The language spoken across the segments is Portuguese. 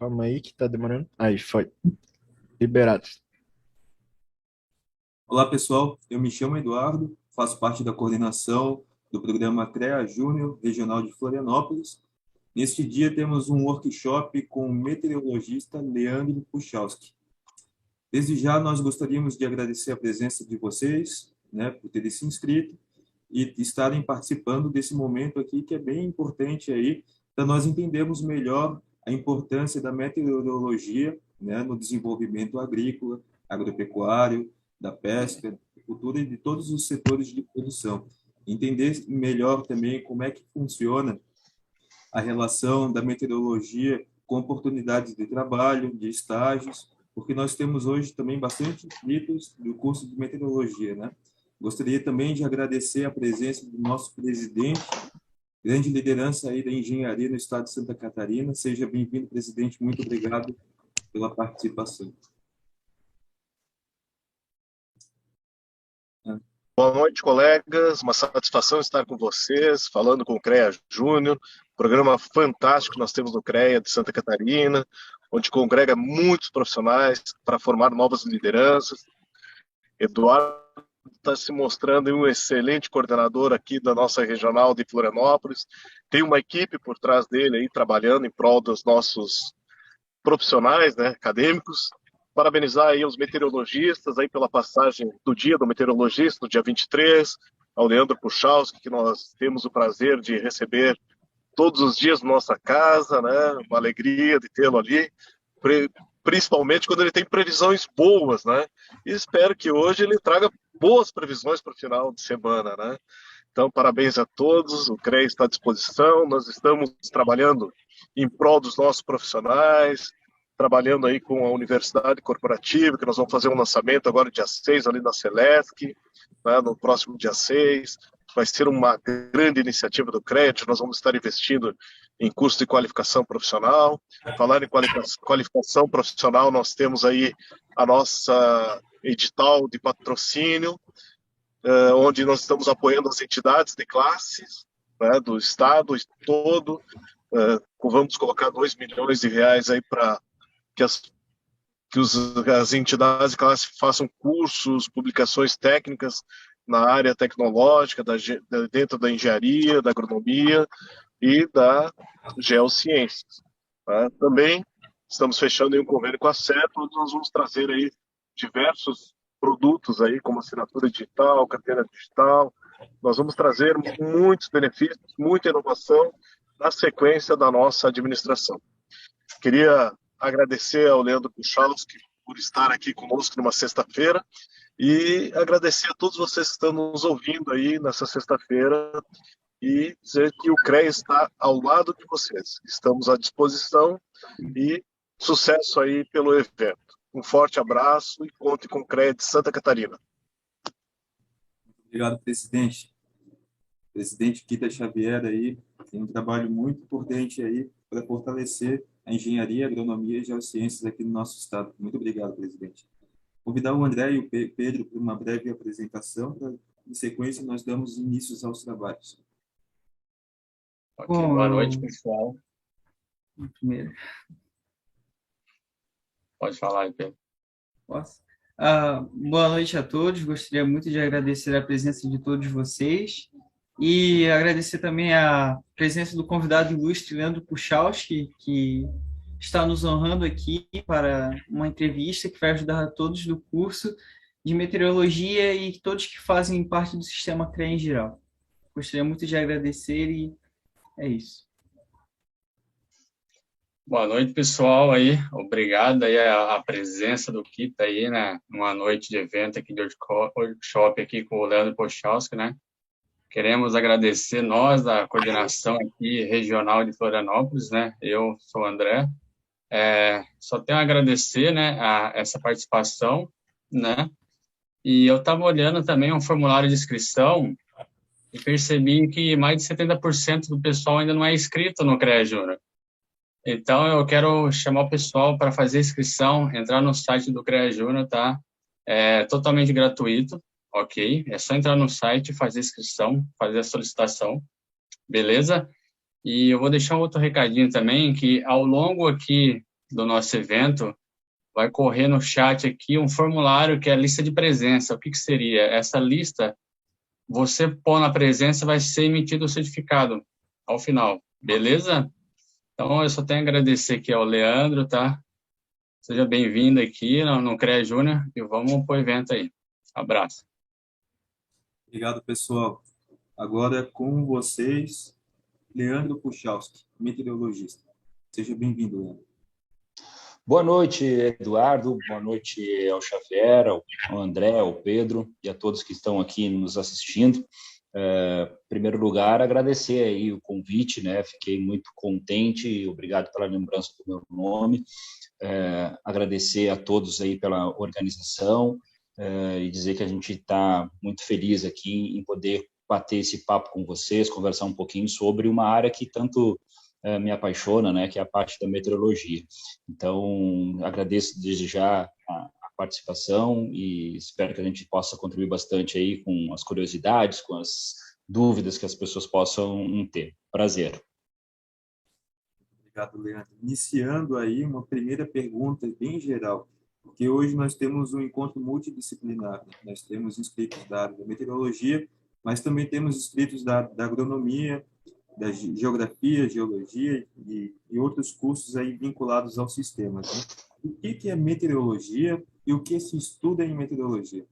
Calma aí que tá demorando. Aí, foi. Liberado. Olá, pessoal. Eu me chamo Eduardo, faço parte da coordenação do programa CREA Júnior Regional de Florianópolis. Neste dia, temos um workshop com o meteorologista Leandro Puchalski. Desde já, nós gostaríamos de agradecer a presença de vocês, né, por terem se inscrito e estarem participando desse momento aqui, que é bem importante aí, para nós entendermos melhor a importância da meteorologia, né, no desenvolvimento agrícola, agropecuário, da pesca, da agricultura e de todos os setores de produção. Entender melhor também como é que funciona a relação da meteorologia com oportunidades de trabalho, de estágios, porque nós temos hoje também bastante inscritos do curso de meteorologia, né? Gostaria também de agradecer a presença do nosso presidente, grande liderança aí da engenharia no estado de Santa Catarina. Seja bem-vindo, presidente. Muito obrigado pela participação. Boa noite, colegas. Uma satisfação estar com vocês, falando com o CREA Júnior. Programa fantástico que nós temos no CREA de Santa Catarina, onde congrega muitos profissionais para formar novas lideranças. Eduardo está se mostrando um excelente coordenador aqui da nossa regional de Florianópolis. Tem uma equipe por trás dele aí trabalhando em prol dos nossos profissionais, né, acadêmicos. Parabenizar aí os meteorologistas aí pela passagem do dia do meteorologista, no dia 23, ao Leandro Puchalski, que nós temos o prazer de receber todos os dias na nossa casa, né? Uma alegria de tê-lo ali, principalmente quando ele tem previsões boas, né? E espero que hoje ele traga boas previsões para o final de semana, né? Então, parabéns a todos, o CREA está à disposição, nós estamos trabalhando em prol dos nossos profissionais, trabalhando aí com a Universidade Corporativa, que nós vamos fazer um lançamento agora dia 6 ali na Celesc, né, no próximo dia 6. Vai ser uma grande iniciativa do CREA, nós vamos estar investindo em curso de qualificação profissional. Falar em qualificação profissional, nós temos aí a nossa edital de patrocínio, onde nós estamos apoiando as entidades de classes, né, do estado todo. Vamos colocar R$ 2 milhões aí para que as entidades de classe façam cursos, publicações técnicas na área tecnológica, dentro da engenharia, da agronomia e da geociências. Tá? Também estamos fechando um convênio com a CEP, onde nós vamos trazer aí diversos produtos aí, como assinatura digital, carteira digital. Nós vamos trazer muitos benefícios, muita inovação na sequência da nossa administração. Queria agradecer ao Leandro Puchalski por estar aqui conosco numa sexta-feira e agradecer a todos vocês que estão nos ouvindo aí nessa sexta-feira e dizer que o CREA está ao lado de vocês. Estamos à disposição e sucesso aí pelo evento. Um forte abraço e conte com o CREA de Santa Catarina. Obrigado, presidente. Presidente Kita Xavier aí tem um trabalho muito importante aí para fortalecer a engenharia, a agronomia e geociências aqui no nosso estado. Muito obrigado, presidente. Convidar o André e o Pedro para uma breve apresentação, em sequência nós damos início aos trabalhos. Ok, Bom, boa noite, pessoal. primeiro, Pode falar aí, Pedro. posso? Boa noite a todos. Gostaria muito de agradecer a presença de todos vocês e agradecer também a presença do convidado ilustre, Leandro Puchalski, que está nos honrando aqui para uma entrevista que vai ajudar a todos do curso de meteorologia e todos que fazem parte do sistema CREA em geral. Gostaria muito de agradecer e é isso. Boa noite, pessoal, aí. Obrigado aí a presença do Kita aí, né? Numa noite de evento aqui de workshop aqui com o Leandro Puchalski, né? Queremos agradecer nós da coordenação aqui regional de Florianópolis, né? Eu sou o André. Só tenho a agradecer, né, a essa participação, né? E eu estava olhando também um formulário de inscrição e percebi que mais de 70% do pessoal ainda não é inscrito no CREA Júnior. Então, eu quero chamar o pessoal para fazer inscrição, entrar no site do CREA Júnior, tá? É totalmente gratuito, ok? É só entrar no site, fazer inscrição, fazer a solicitação, beleza? E eu vou deixar um outro recadinho também, que ao longo aqui do nosso evento, vai correr no chat aqui um formulário que é a lista de presença. O que seria? Essa lista, você pôr na presença, vai ser emitido o certificado ao final, beleza? Então, eu só tenho a agradecer aqui ao Leandro, tá? Seja bem-vindo aqui no CREA Júnior e vamos pro evento aí. Abraço. Obrigado, pessoal. Agora é com vocês, Leandro Puchalski, meteorologista. Seja bem-vindo, Leandro. Boa noite, Eduardo. Boa noite ao Xavier, ao André, ao Pedro e a todos que estão aqui nos assistindo. Em primeiro lugar, agradecer aí o convite, né? Fiquei muito contente, obrigado pela lembrança do meu nome. Agradecer a todos aí pela organização e dizer que a gente está muito feliz aqui em poder bater esse papo com vocês, conversar um pouquinho sobre uma área que tanto me apaixona, né, que é a parte da meteorologia. Então, agradeço desde já a participação e espero que a gente possa contribuir bastante aí com as curiosidades, com as dúvidas que as pessoas possam ter. Prazer. Obrigado, Leandro. Iniciando aí uma primeira pergunta bem geral, porque hoje nós temos um encontro multidisciplinar, né? Nós temos inscritos da área da meteorologia, mas também temos inscritos da agronomia, da geografia, geologia e outros cursos aí vinculados ao sistema, né? O que é meteorologia e o que se estuda em meteorologia?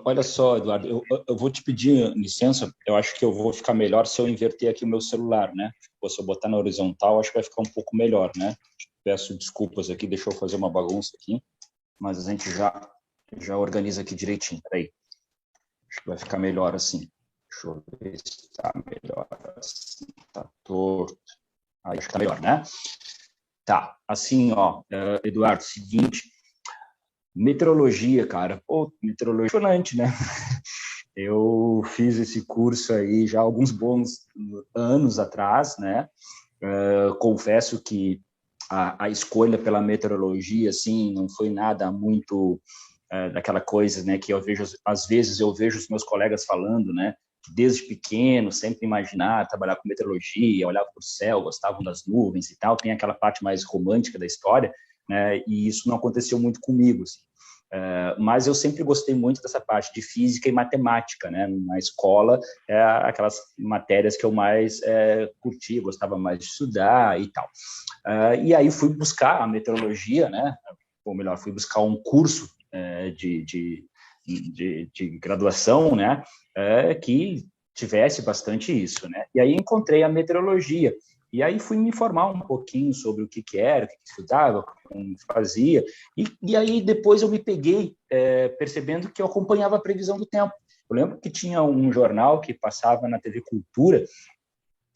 Olha só, Eduardo, eu vou te pedir licença, eu acho que eu vou ficar melhor se eu inverter aqui o meu celular, né? Se eu botar na horizontal, acho que vai ficar um pouco melhor, né? Peço desculpas aqui, deixa eu fazer uma bagunça aqui, mas a gente já organiza aqui direitinho, peraí. Acho que vai ficar melhor assim. Deixa eu ver se está melhor assim, está torto. Aí acho que está melhor, né? Tá, assim, ó, Eduardo, seguinte, meteorologia, cara, meteorologia é impressionante, né? Eu fiz esse curso aí já há alguns bons anos atrás, né? Confesso que a escolha pela meteorologia, assim, não foi nada muito daquela coisa, né, que eu vejo, às vezes eu vejo os meus colegas falando, né, que desde pequeno sempre imaginaram trabalhar com meteorologia, olhavam para o céu, gostavam das nuvens e tal, tem aquela parte mais romântica da história, né, e isso não aconteceu muito comigo, assim. Mas eu sempre gostei muito dessa parte de física e matemática, né? Na escola, aquelas matérias que eu mais curti, gostava mais de estudar e tal. E aí fui buscar a meteorologia, né? Ou melhor, fui buscar um curso de graduação, né? Que tivesse bastante isso, né? E aí encontrei a meteorologia. E aí fui me informar um pouquinho sobre o que era, o que estudava, como fazia. E aí depois eu me peguei percebendo que eu acompanhava a previsão do tempo. Eu lembro que tinha um jornal que passava na TV Cultura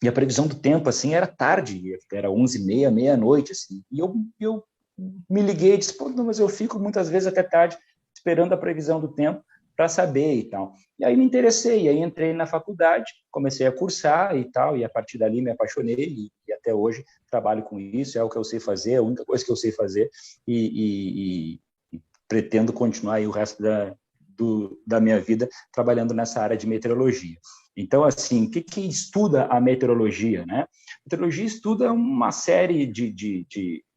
e a previsão do tempo, assim, era tarde, era 11h30, meia-noite, assim. E eu me liguei e disse, pô, não, mas eu fico muitas vezes até tarde esperando a previsão do tempo para saber e tal. E aí me interessei, aí entrei na faculdade, comecei a cursar e tal, e a partir dali me apaixonei e até hoje trabalho com isso, é o que eu sei fazer, a única coisa que eu sei fazer e pretendo continuar aí o resto da minha vida trabalhando nessa área de meteorologia. Então, assim, o que estuda a meteorologia, né? A meteorologia estuda uma série de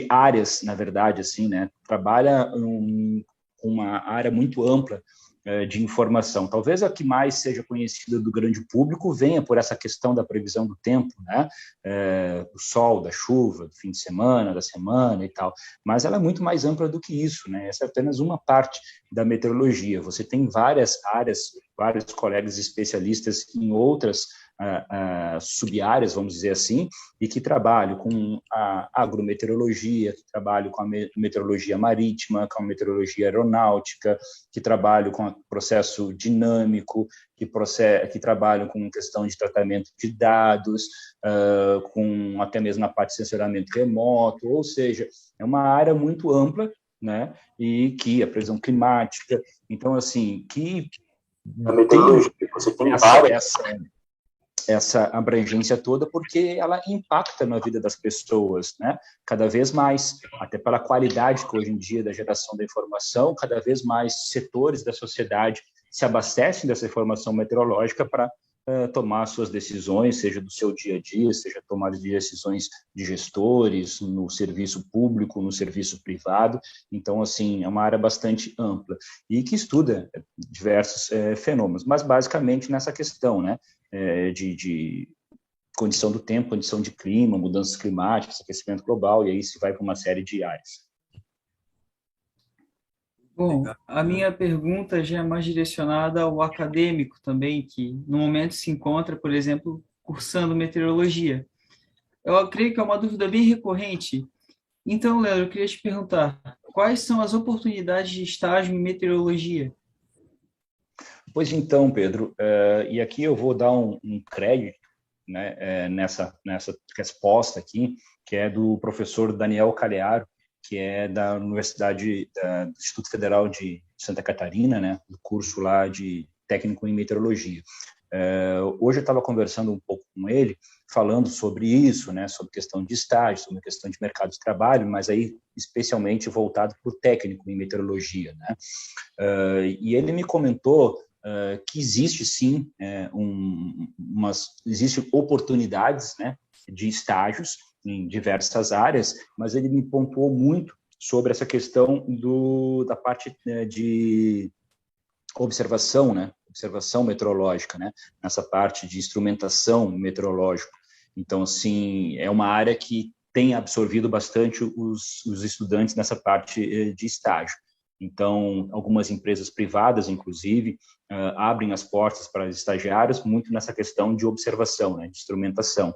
áreas, na verdade, assim, né? Trabalha uma área muito ampla de informação. Talvez a que mais seja conhecida do grande público venha por essa questão da previsão do tempo, né? Do sol, da chuva, do fim de semana, da semana e tal. Mas ela é muito mais ampla do que isso, né? Essa é apenas uma parte da meteorologia. Você tem várias áreas, vários colegas especialistas em outras sub-áreas, vamos dizer assim, e que trabalham com a agrometeorologia, que trabalham com a meteorologia marítima, com a meteorologia aeronáutica, que trabalham com o processo dinâmico, que trabalham com questão de tratamento de dados, com até mesmo a parte de sensoramento remoto, ou seja, é uma área muito ampla, né? E que a previsão climática, então, assim, que A meteorologia, você tem várias. Essa abrangência toda, porque ela impacta na vida das pessoas, né? Cada vez mais, até pela qualidade que hoje em dia da geração da informação, cada vez mais setores da sociedade se abastecem dessa informação meteorológica para tomar suas decisões, seja do seu dia a dia, seja tomar de decisões de gestores, no serviço público, no serviço privado. Então, assim, é uma área bastante ampla e que estuda diversos fenômenos, mas basicamente nessa questão, né, de condição do tempo, condição de clima, mudanças climáticas, aquecimento global, e aí se vai para uma série de áreas. Bom, a minha pergunta já é mais direcionada ao acadêmico também, que no momento se encontra, por exemplo, cursando meteorologia. Eu creio que é uma dúvida bem recorrente. Então, Leandro, eu queria te perguntar, quais são as oportunidades de estágio em meteorologia? Pois então, Pedro, e aqui eu vou dar um crédito, né, nessa resposta aqui, que é do professor Daniel Calearo, que é da Universidade do Instituto Federal de Santa Catarina, né, do curso lá de técnico em meteorologia. Hoje eu estava conversando um pouco com ele, falando sobre isso, né, sobre questão de estágio, sobre questão de mercado de trabalho, mas aí especialmente voltado para o técnico em meteorologia, né? E ele me comentou que existe sim existem oportunidades, né, de estágios em diversas áreas, mas ele me pontuou muito sobre essa questão da parte de observação, né, observação meteorológica, né, nessa parte de instrumentação meteorológica. Então, assim, é uma área que tem absorvido bastante os estudantes nessa parte de estágio. Então, algumas empresas privadas, inclusive, abrem as portas para estagiários muito nessa questão de observação, né, de instrumentação.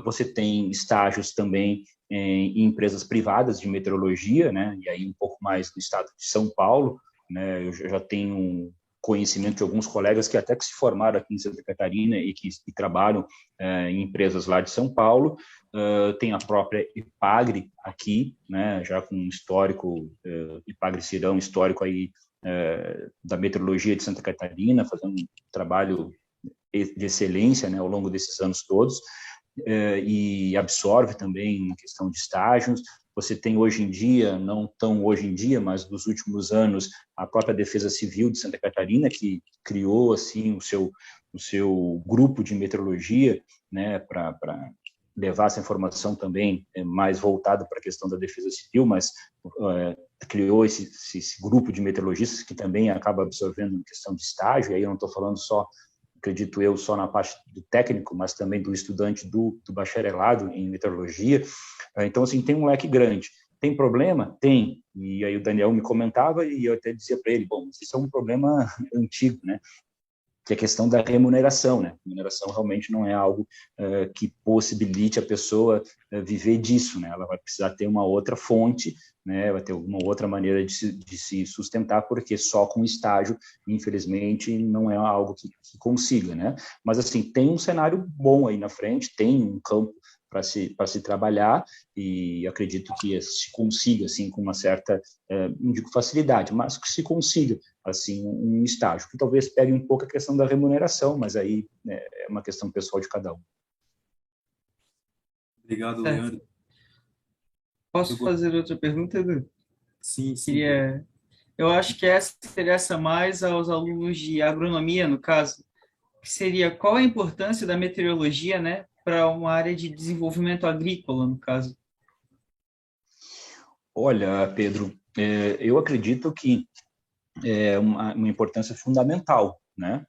Você tem estágios também em empresas privadas de meteorologia, né, e aí um pouco mais no estado de São Paulo, né, eu já tenho conhecimento de alguns colegas que até que se formaram aqui em Santa Catarina e que trabalham em empresas lá de São Paulo. Tem a própria Ipagre aqui, né, já com um histórico, Ipagre Cirão, histórico aí da meteorologia de Santa Catarina, fazendo um trabalho de excelência, né, ao longo desses anos todos. E absorve também a questão de estágios. Você tem hoje em dia, não tão hoje em dia, mas nos últimos anos, a própria Defesa Civil de Santa Catarina, que criou assim o seu grupo de meteorologia, né, para levar essa informação também mais voltada para a questão da Defesa Civil, mas criou esse grupo de meteorologistas que também acaba absorvendo a questão de estágio. E aí eu não estou falando só, acredito eu, só na parte do técnico, mas também do estudante do bacharelado em meteorologia. Então, assim, tem um leque grande. Tem problema? Tem. E aí o Daniel me comentava e eu até dizia para ele, bom, isso é um problema antigo, né? Que é a questão da remuneração, né? Remuneração realmente não é algo que possibilite a pessoa viver disso, né? Ela vai precisar ter uma outra fonte, né? Vai ter uma outra maneira de se sustentar, porque só com estágio, infelizmente, não é algo que consiga, né? Mas, assim, tem um cenário bom aí na frente, tem um campo para se trabalhar, e acredito que se consiga, assim, com uma certa, não digo facilidade, mas que se consiga, assim, um estágio, que talvez pegue um pouco a questão da remuneração, mas aí é uma questão pessoal de cada um. Obrigado, Leandro. Posso fazer outra pergunta, Edu? Sim. Eu acho que essa interessa mais aos alunos de agronomia, no caso, que seria qual a importância da meteorologia, né, para uma área de desenvolvimento agrícola, no caso? Olha, Pedro, eu acredito que é uma importância fundamental, né?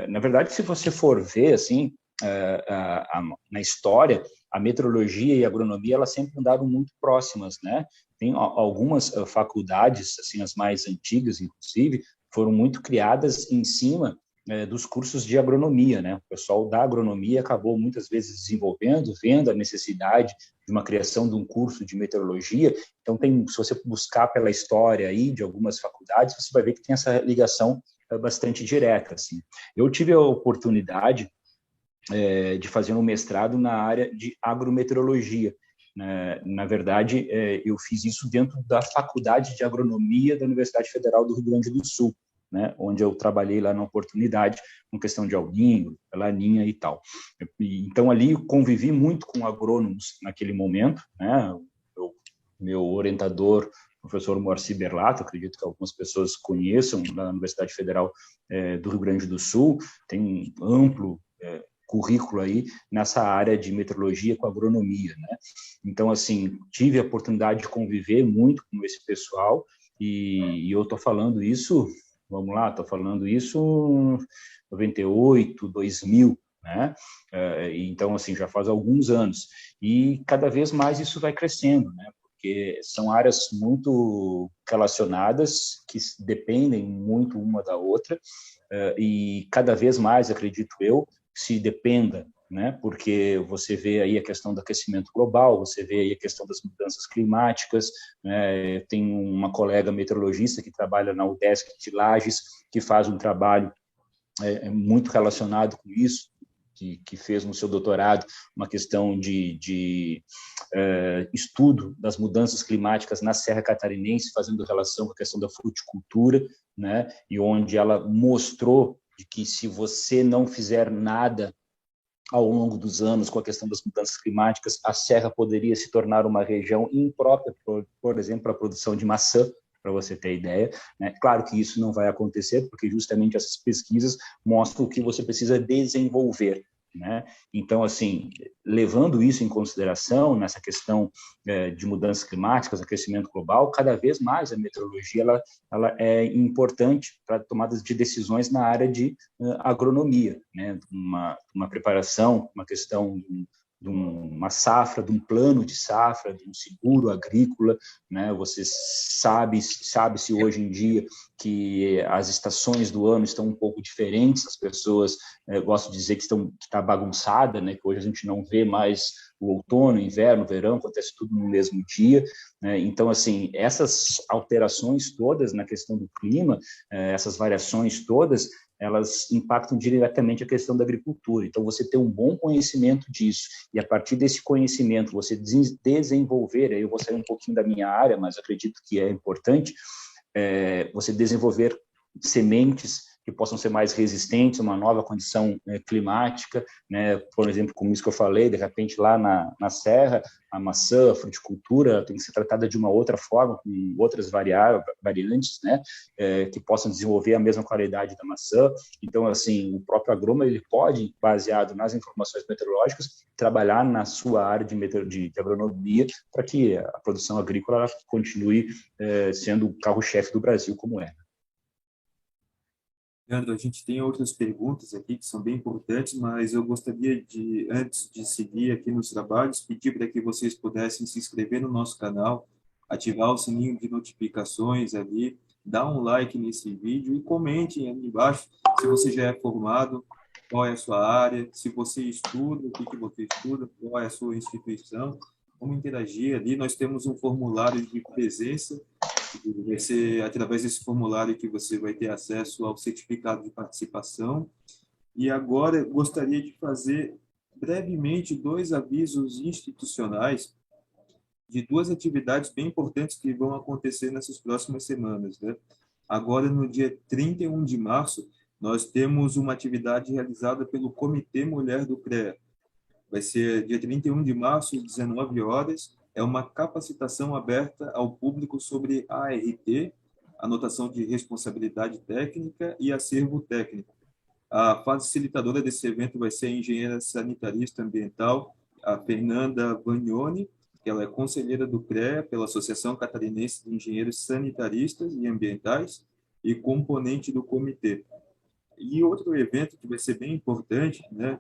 Na verdade, se você for ver, assim, na história, a meteorologia e a agronomia, elas sempre andaram muito próximas, né? Tem algumas faculdades, assim, as mais antigas, inclusive, foram muito criadas em cima dos cursos de agronomia, né? O pessoal da agronomia acabou muitas vezes desenvolvendo, vendo a necessidade de uma criação de um curso de meteorologia. Então, se você buscar pela história aí de algumas faculdades, você vai ver que tem essa ligação bastante direta, assim. Eu tive a oportunidade de fazer um mestrado na área de agrometeorologia. Na verdade, eu fiz isso dentro da Faculdade de Agronomia da Universidade Federal do Rio Grande do Sul, né, onde eu trabalhei lá na oportunidade com questão de El Niño, Laninha e tal. Então, ali eu convivi muito com agrônomos naquele momento, né, meu orientador, professor Moacir Berlato, acredito que algumas pessoas conheçam, na Universidade Federal do Rio Grande do Sul, tem um amplo currículo aí nessa área de meteorologia com agronomia, né? Então, assim, tive a oportunidade de conviver muito com esse pessoal e eu estou falando isso, vamos lá, estou falando isso 98, 2000, né? Então, assim, já faz alguns anos. E cada vez mais isso vai crescendo, né? Porque são áreas muito relacionadas, que dependem muito uma da outra, e cada vez mais, acredito eu, se dependa, né? Porque você vê aí a questão do aquecimento global, você vê aí a questão das mudanças climáticas, né? Tem uma colega meteorologista que trabalha na UDESC de Lages, que faz um trabalho muito relacionado com isso, que fez no seu doutorado uma questão de estudo das mudanças climáticas na Serra Catarinense, fazendo relação com a questão da fruticultura, né? E onde ela mostrou de que se você não fizer nada ao longo dos anos com a questão das mudanças climáticas, a Serra poderia se tornar uma região imprópria, por exemplo, para a produção de maçã, para você ter ideia, né? Claro que isso não vai acontecer, porque justamente essas pesquisas mostram o que você precisa desenvolver, né? Então, assim, levando isso em consideração, nessa questão de mudanças climáticas, aquecimento global, cada vez mais a meteorologia ela é importante para tomadas de decisões na área de agronomia, né? Uma preparação, uma questão de uma safra, de um plano de safra, de um seguro agrícola, né? Você sabe-se hoje em dia que as estações do ano estão um pouco diferentes, as pessoas gostam de dizer que está bagunçada, né? Que hoje a gente não vê mais o outono, inverno, verão, acontece tudo no mesmo dia, né? Então, assim, essas alterações todas na questão do clima, essas variações todas, elas impactam diretamente a questão da agricultura. Então, você ter um bom conhecimento disso e, a partir desse conhecimento, você desenvolver, aí eu vou sair um pouquinho da minha área, mas acredito que é importante, você desenvolver sementes que possam ser mais resistentes a uma nova condição climática, né? Por exemplo, como isso que eu falei, de repente lá na serra, a maçã, a fruticultura tem que ser tratada de uma outra forma, com outras variantes, né? Que possam desenvolver a mesma qualidade da maçã. Então, assim, o próprio agrônomo ele pode, baseado nas informações meteorológicas, trabalhar na sua área de agronomia para que a produção agrícola ela continue sendo o carro-chefe do Brasil, como é. Leandro, a gente tem outras perguntas aqui que são bem importantes, mas eu gostaria de, antes de seguir aqui nos trabalhos, pedir para que vocês pudessem se inscrever no nosso canal, ativar o sininho de notificações ali, dar um like nesse vídeo e comentem ali embaixo se você já é formado, qual é a sua área, se você estuda, o que você estuda, qual é a sua instituição, vamos interagir ali. Nós temos um formulário de presença. Vai ser através desse formulário que você vai ter acesso ao certificado de participação. E agora gostaria de fazer brevemente 2 avisos institucionais de 2 atividades bem importantes que vão acontecer nessas próximas semanas, né? Agora, no dia 31 de março, nós temos uma atividade realizada pelo Comitê Mulher do CREA. Vai ser dia 31 de março, às 19 horas. É uma capacitação aberta ao público sobre ART, anotação de responsabilidade técnica e acervo técnico. A facilitadora desse evento vai ser a engenheira sanitarista ambiental, a Fernanda Vagnoni, que ela é conselheira do CREA pela Associação Catarinense de Engenheiros Sanitaristas e Ambientais e componente do comitê. E outro evento que vai ser bem importante, né,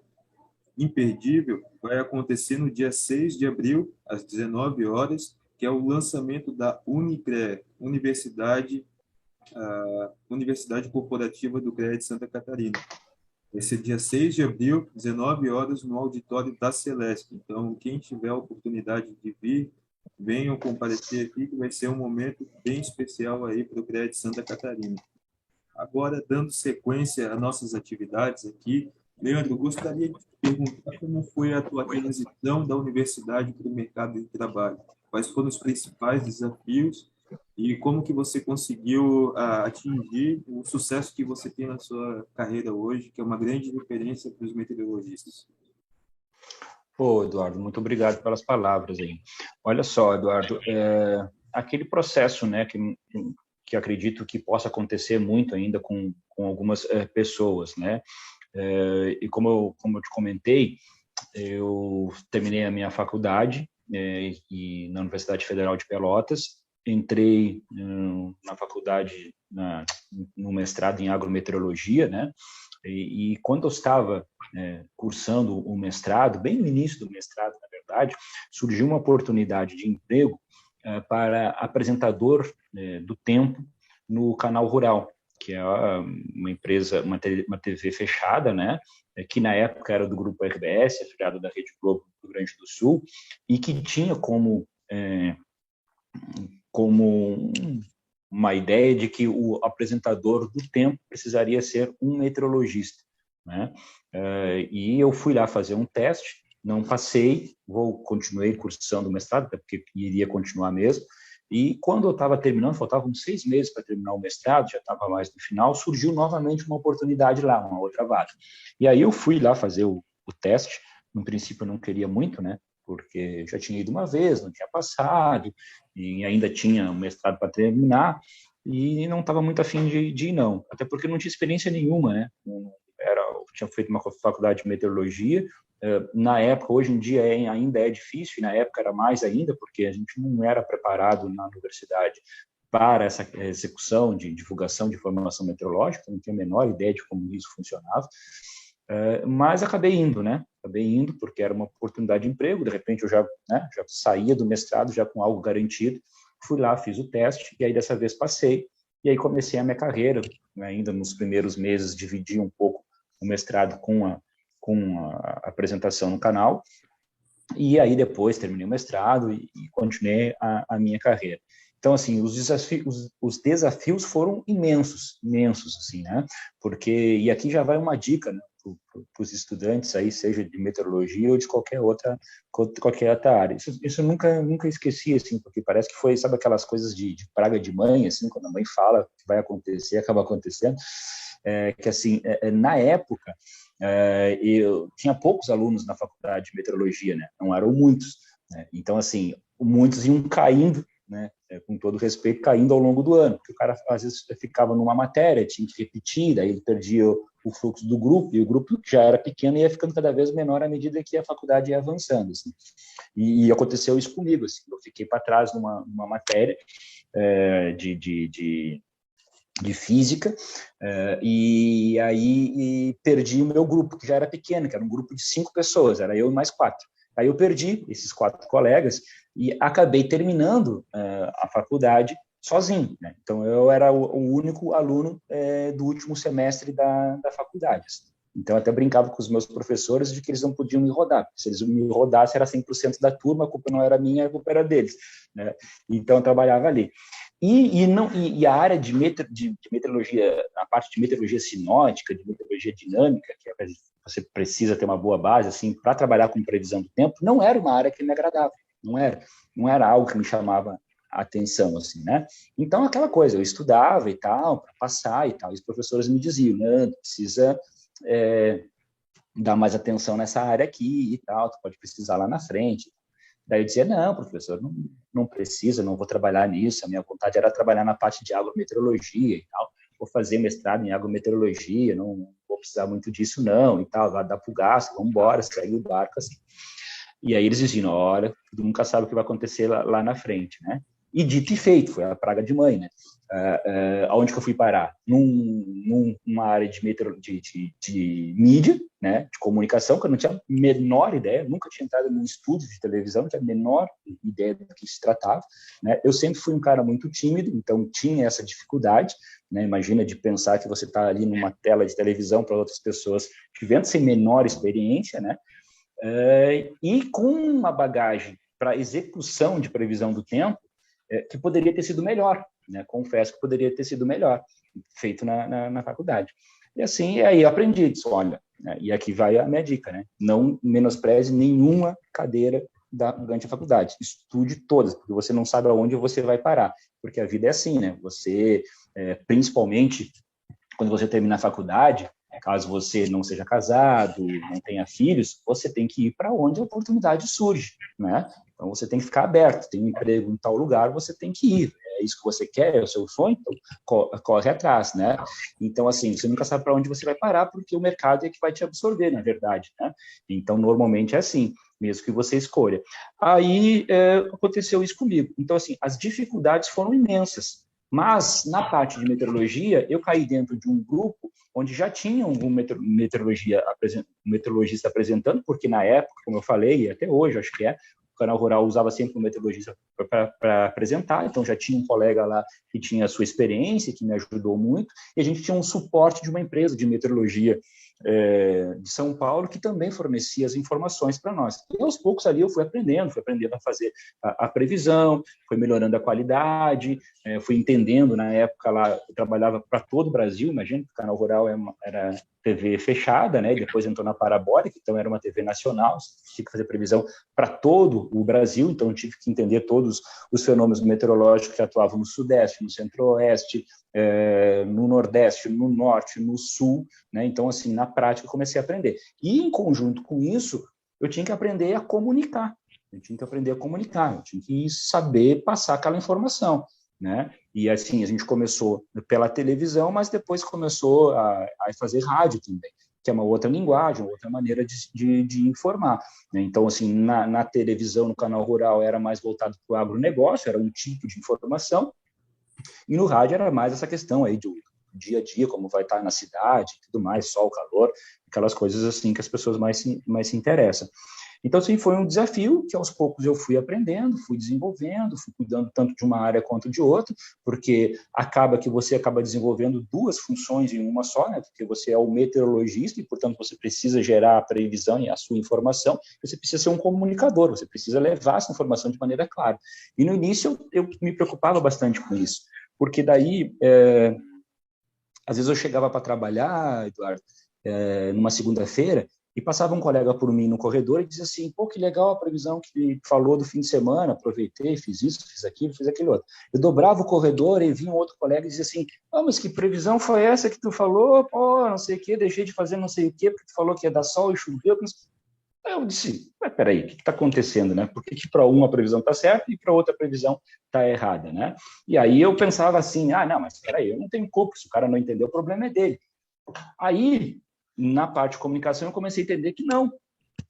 imperdível, vai acontecer no dia 6 de abril, às 19 horas, que é o lançamento da UniCREA, Universidade Corporativa do CREA de Santa Catarina. Vai ser dia 6 de abril, 19 horas, no auditório da Celesc. Então, quem tiver a oportunidade de vir, venham comparecer aqui, que vai ser um momento bem especial aí para o CREA de Santa Catarina. Agora, dando sequência às nossas atividades aqui, Leandro, gostaria de te perguntar como foi a tua transição da universidade para o mercado de trabalho. Quais foram os principais desafios e como que você conseguiu atingir o sucesso que você tem na sua carreira hoje, que é uma grande referência para os meteorologistas? Eduardo, muito obrigado pelas palavras aí. Olha só, Eduardo, aquele processo, né, que acredito que possa acontecer muito ainda com algumas pessoas, né? E como eu te comentei, eu terminei a minha faculdade e na Universidade Federal de Pelotas, entrei na faculdade, no mestrado em agrometeorologia, né? E quando eu estava cursando o mestrado, bem no início do mestrado, na verdade, surgiu uma oportunidade de emprego para apresentador do tempo no Canal Rural, que é uma empresa, uma TV fechada, né? Que na época era do grupo RBS, afiliado da Rede Globo do Rio Grande do Sul, e que tinha como uma ideia de que o apresentador do tempo precisaria ser um meteorologista, né? E eu fui lá fazer um teste, não passei, continuei cursando o mestrado, até porque iria continuar mesmo, e quando eu estava terminando, faltavam 6 meses para terminar o mestrado, já estava mais no final, surgiu novamente uma oportunidade lá, uma outra vaga. E aí eu fui lá fazer o teste, no princípio eu não queria muito, né? Porque já tinha ido uma vez, não tinha passado, e ainda tinha um mestrado para terminar, e não estava muito afim de ir, não. Até porque não tinha experiência nenhuma, né? Eu tinha feito uma faculdade de meteorologia, na época, hoje em dia ainda é difícil, e na época era mais ainda, porque a gente não era preparado na universidade para essa execução de divulgação de informação meteorológica, não tinha a menor ideia de como isso funcionava. Mas acabei indo, né? Acabei indo porque era uma oportunidade de emprego, de repente eu já saía do mestrado já com algo garantido, fui lá, fiz o teste, e aí dessa vez passei, e aí comecei a minha carreira, né? Ainda nos primeiros meses dividi um pouco o mestrado com a apresentação no canal, e aí depois terminei o mestrado e continuei a minha carreira. Então, assim, os desafios foram imensos, assim, né? E aqui já vai uma dica, né, para os estudantes aí, seja de meteorologia ou de qualquer outra área. Isso eu nunca esqueci, assim, porque parece que foi, sabe, aquelas coisas de praga de mãe, assim, quando a mãe fala que vai acontecer, acaba acontecendo. Que, assim, na época, eu tinha poucos alunos na faculdade de meteorologia, né? Não eram muitos, né? Então, assim, muitos iam caindo, né? Com todo respeito, caindo ao longo do ano, porque o cara às vezes ficava numa matéria, tinha que repetir, daí ele perdia o fluxo do grupo, e o grupo que já era pequeno ia ficando cada vez menor à medida que a faculdade ia avançando, assim. E aconteceu isso comigo, assim, eu fiquei para trás numa matéria de física, e aí perdi o meu grupo, que já era pequeno, que era um grupo de 5 pessoas, era eu e mais 4. Aí eu perdi esses 4 colegas e acabei terminando a faculdade sozinho, né? Então eu era o único aluno do último semestre da faculdade. Então eu até brincava com os meus professores de que eles não podiam me rodar, porque se eles me rodassem era 100% da turma, a culpa não era minha, a culpa era deles, né? Então eu trabalhava ali. E a área de meteorologia, a parte de meteorologia sinótica, de meteorologia dinâmica, que você precisa ter uma boa base assim para trabalhar com previsão do tempo, não era uma área que me agradava, não era algo que me chamava a atenção, assim, né? Então aquela coisa, eu estudava e tal para passar e tal, e os professores me diziam, né, precisa dar mais atenção nessa área aqui e tal, tu pode precisar lá na frente. Daí eu dizia, não, professor, não precisa, não vou trabalhar nisso, a minha vontade era trabalhar na parte de agrometeorologia e tal, vou fazer mestrado em agrometeorologia, não vou precisar muito disso não, e tal, vai dar pro gasto, vamos embora, segue o barco, assim. E aí eles diziam, olha, tu nunca sabe o que vai acontecer lá na frente, né? E dito e feito, foi a praga de mãe, né? Aonde que eu fui parar? Numa área de mídia, né? De comunicação, que eu não tinha a menor ideia, nunca tinha entrado num estúdio de televisão, não tinha a menor ideia do que se tratava, né? Eu sempre fui um cara muito tímido, então tinha essa dificuldade, né? Imagina de pensar que você está ali numa tela de televisão para outras pessoas que vêm sem menor experiência, né? E com uma bagagem para execução de previsão do tempo, que poderia ter sido melhor, né? Confesso que poderia ter sido melhor, feito na faculdade. E assim, aí eu aprendi, disse, olha, né? E aqui vai a minha dica, né? Não menospreze nenhuma cadeira durante a faculdade, estude todas, porque você não sabe aonde você vai parar, porque a vida é assim, né? Você, principalmente, quando você termina a faculdade, Caso você não seja casado, não tenha filhos, você tem que ir para onde a oportunidade surge, né? Então, você tem que ficar aberto. Tem um emprego em tal lugar, você tem que ir. É isso que você quer, é o seu sonho, então corre atrás, né? Então, assim, você nunca sabe para onde você vai parar, porque o mercado é que vai te absorver, na verdade, né? Então, normalmente é assim, mesmo que você escolha. Aí, aconteceu isso comigo. Então, assim, as dificuldades foram imensas. Mas, na parte de meteorologia, eu caí dentro de um grupo onde já tinha um meteorologista apresentando, porque na época, como eu falei, e até hoje, acho que o Canal Rural usava sempre um meteorologista para apresentar, então já tinha um colega lá que tinha a sua experiência, que me ajudou muito, e a gente tinha um suporte de uma empresa de meteorologia de São Paulo, que também fornecia as informações para nós. E aos poucos ali eu fui aprendendo a fazer a previsão, fui melhorando a qualidade, fui entendendo, na época lá, eu trabalhava para todo o Brasil, imagina que o Canal Rural era TV fechada, né? E depois entrou na parabólica, então era uma TV nacional, tinha que fazer previsão para todo o Brasil, então eu tive que entender todos os fenômenos meteorológicos que atuavam no Sudeste, no Centro-Oeste, no Nordeste, no Norte, no Sul, né? Então, assim, na prática, eu comecei a aprender. E, em conjunto com isso, eu tinha que aprender a comunicar. Eu tinha que saber passar aquela informação, né? E, assim, a gente começou pela televisão, mas depois começou a fazer rádio também, que é uma outra linguagem, outra maneira de informar, né? Então, assim, na televisão, no Canal Rural, era mais voltado para o agronegócio, era um tipo de informação, e no rádio era mais essa questão aí do dia a dia, como vai estar na cidade, tudo mais, sol, calor, aquelas coisas assim que as pessoas mais se interessam. Então, assim, foi um desafio que aos poucos eu fui aprendendo, fui desenvolvendo, fui cuidando tanto de uma área quanto de outra, porque acaba que você acaba desenvolvendo duas funções em uma só, né? Porque você é o meteorologista e, portanto, você precisa gerar a previsão e a sua informação, você precisa ser um comunicador, você precisa levar essa informação de maneira clara. E no início eu me preocupava bastante com isso, porque daí, às vezes eu chegava para trabalhar, Eduardo, numa segunda-feira, e passava um colega por mim no corredor e dizia assim, pô, que legal a previsão que falou do fim de semana, aproveitei, fiz isso, fiz aquilo, fiz aquilo outro. Eu dobrava o corredor e vinha um outro colega e dizia assim, mas que previsão foi essa que tu falou? Pô, não sei o quê, deixei de fazer não sei o quê, porque tu falou que ia dar sol e choveu. Aí eu disse, mas peraí, o que está acontecendo, né? Por que para uma previsão está certa e para outra previsão está errada, né? E aí eu pensava assim, não, mas peraí, eu não tenho culpa, se o cara não entendeu, o problema é dele. Aí, na parte de comunicação, eu comecei a entender que não,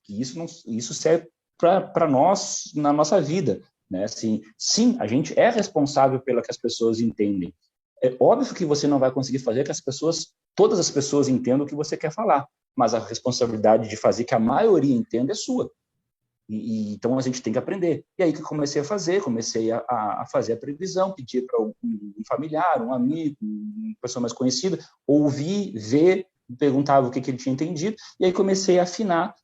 que isso serve para nós, na nossa vida, né? Assim, sim, a gente é responsável pelo que as pessoas entendem. É óbvio que você não vai conseguir fazer que todas as pessoas entendam o que você quer falar, mas a responsabilidade de fazer que a maioria entenda é sua. Então, a gente tem que aprender. E aí que eu comecei a fazer a previsão, pedir para um familiar, um amigo, uma pessoa mais conhecida, ouvir, ver, perguntava o que ele tinha entendido, e aí comecei a afinar